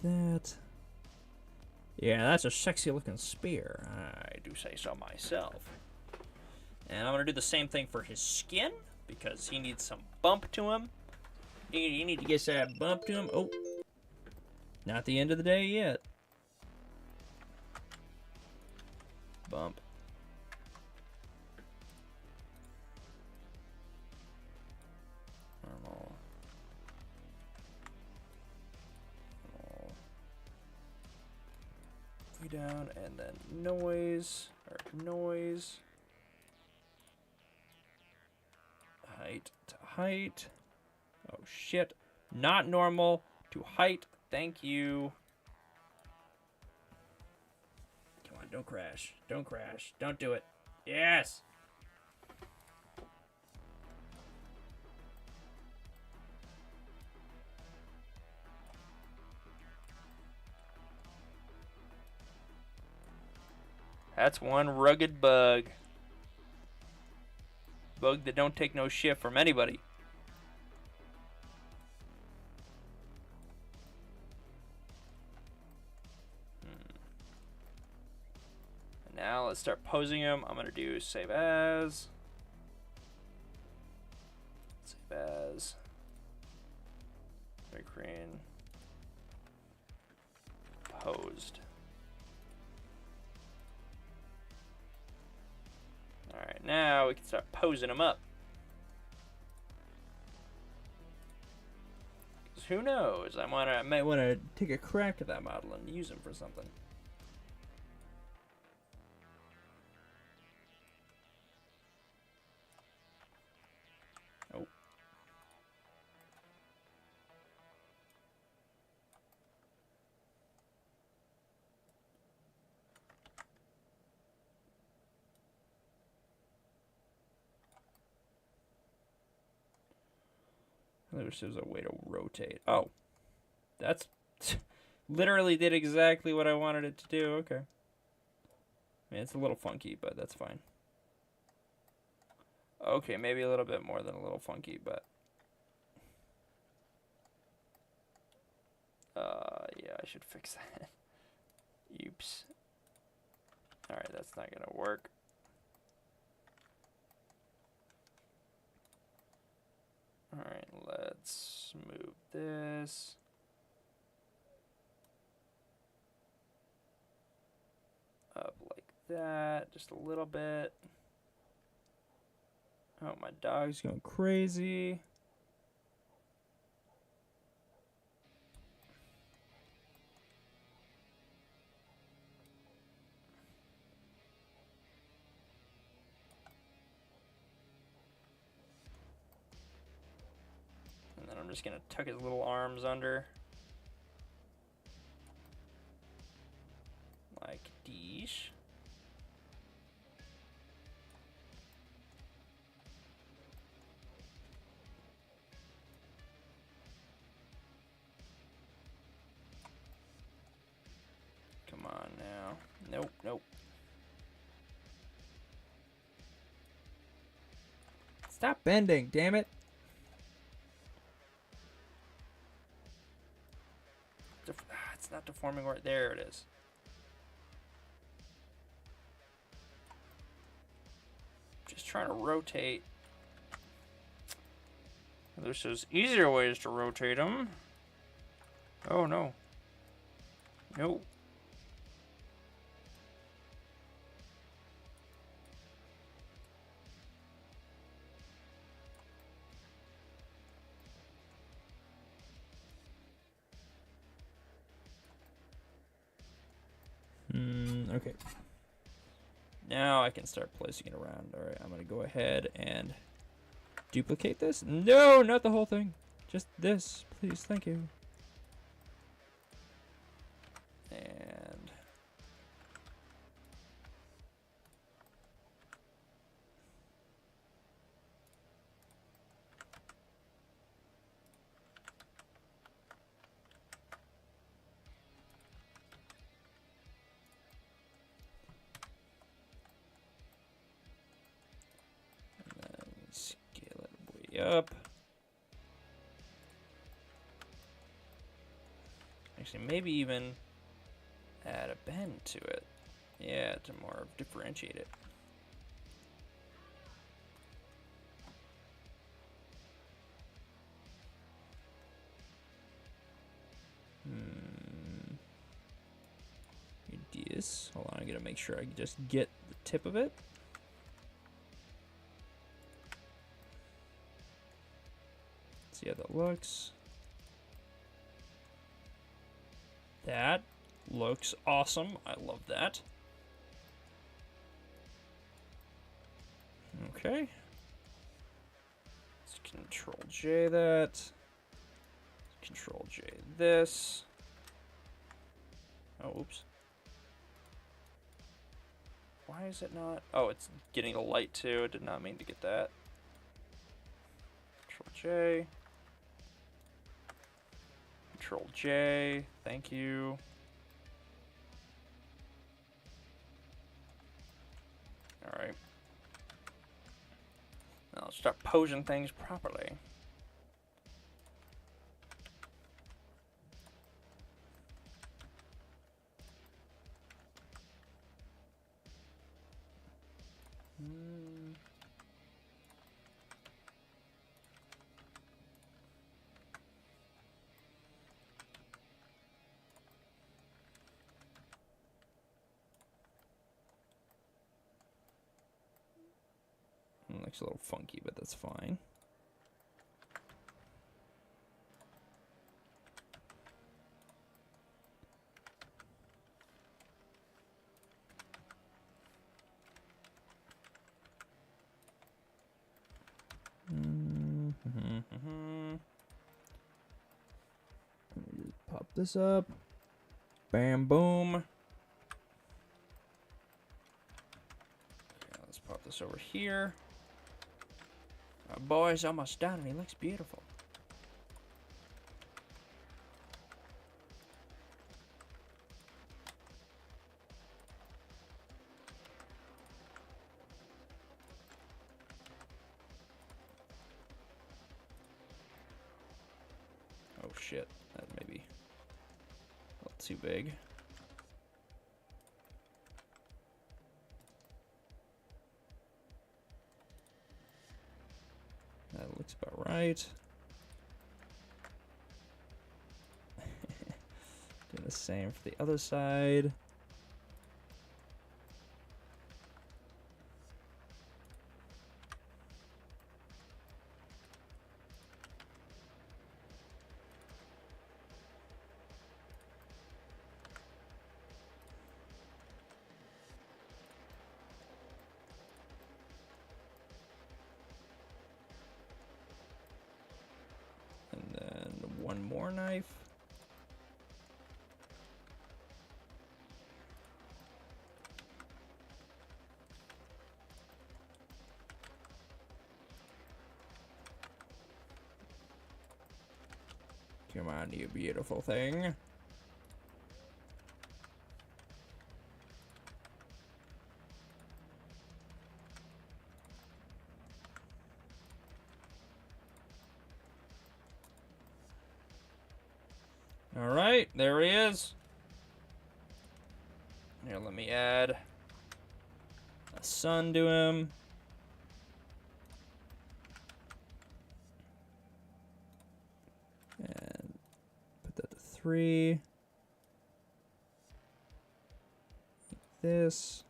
That. Yeah, that's a sexy looking spear. I do say so myself. And I'm gonna do the same thing for his skin because he needs some bump to him. You need to get that bump to him. Oh, not the end of the day yet. Bump. Down and then noise. Height to height. Oh, shit. Not normal to height. Thank you. Come on, don't crash. Don't crash. Don't do it. Yes! That's one rugged bug. Bug that don't take no shit from anybody. And now let's start posing him. I'm gonna do save as. Save as. Screen. Posed. Alright, now we can start posing them up. Because who knows? I might want to take a crack at that model and use him for something. Oh. There's a way to rotate. Oh. That's... literally did exactly what I wanted it to do. Okay. I mean, it's a little funky, but that's fine. Okay, maybe a little bit more than a little funky, but... yeah, I should fix that. Oops. Alright, that's not gonna work. Alright, let's move this. Up like that, just a little bit. Oh, my dog's going crazy. And then I'm just gonna tuck his little arms under. Like these. Come on now. Nope, nope. Stop bending, damn it. It's not deforming right there, it is. Just trying to rotate. There's just easier ways to rotate them. Oh no. Nope. Okay. Now I can start placing it around. Alright, I'm gonna go ahead and duplicate this. No, not the whole thing. Just this, please. Thank you. And scale it way up. Actually, maybe even add a bend to it. Yeah, to more differentiate it. Ideas. Hold on, I gotta make sure I can just get the tip of it. See how that looks. That looks awesome. I love that. Okay. Control J that. Control J this. Oh, oops. Why is it not? Oh, it's getting a light too. I did not mean to get that. Control J. Control J. Thank you. Alright. Now let's start posing things properly. Looks a little funky, but that's fine. Let me just pop this up. Bam, boom. Okay, let's pop this over here. Our boy's almost done and he looks beautiful. Oh shit, that may be a little too big. That looks about right. Doing the same for the other side. One more knife. Come on, you beautiful thing. Alright, there he is. Here, let me add a sun to him. And put that to 3. Like this.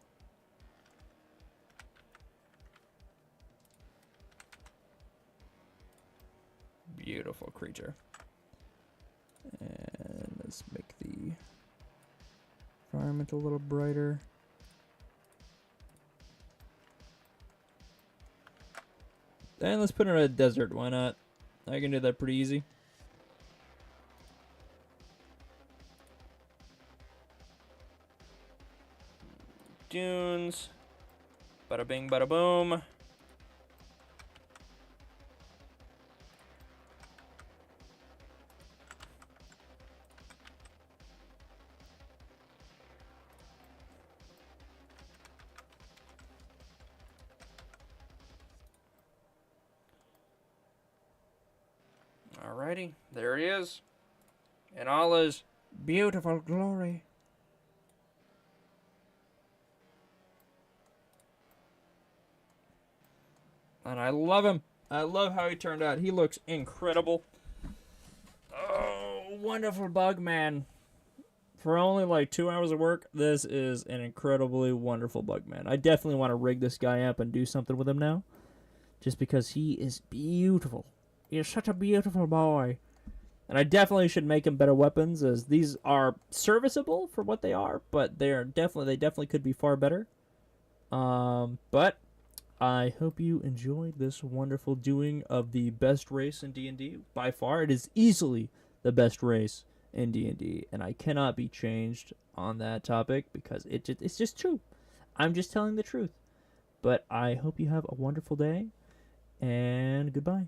Beautiful creature. And let's make the environment a little brighter. And let's put it in a desert, why not? I can do that pretty easy. Dunes. Bada bing, bada boom. Alrighty, there he is. In all his beautiful glory. And I love him. I love how he turned out. He looks incredible. Oh, wonderful bug man. For only like 2 hours of work, this is an incredibly wonderful bug man. I definitely want to rig this guy up and do something with him now. Just because he is beautiful. He is such a beautiful boy. And I definitely should make him better weapons, as these are serviceable for what they are, but they definitely could be far better. But I hope you enjoyed this wonderful doing of the best race in D&D. By far, it is easily the best race in D&D, and I cannot be changed on that topic because it's just true. I'm just telling the truth. But I hope you have a wonderful day, and goodbye.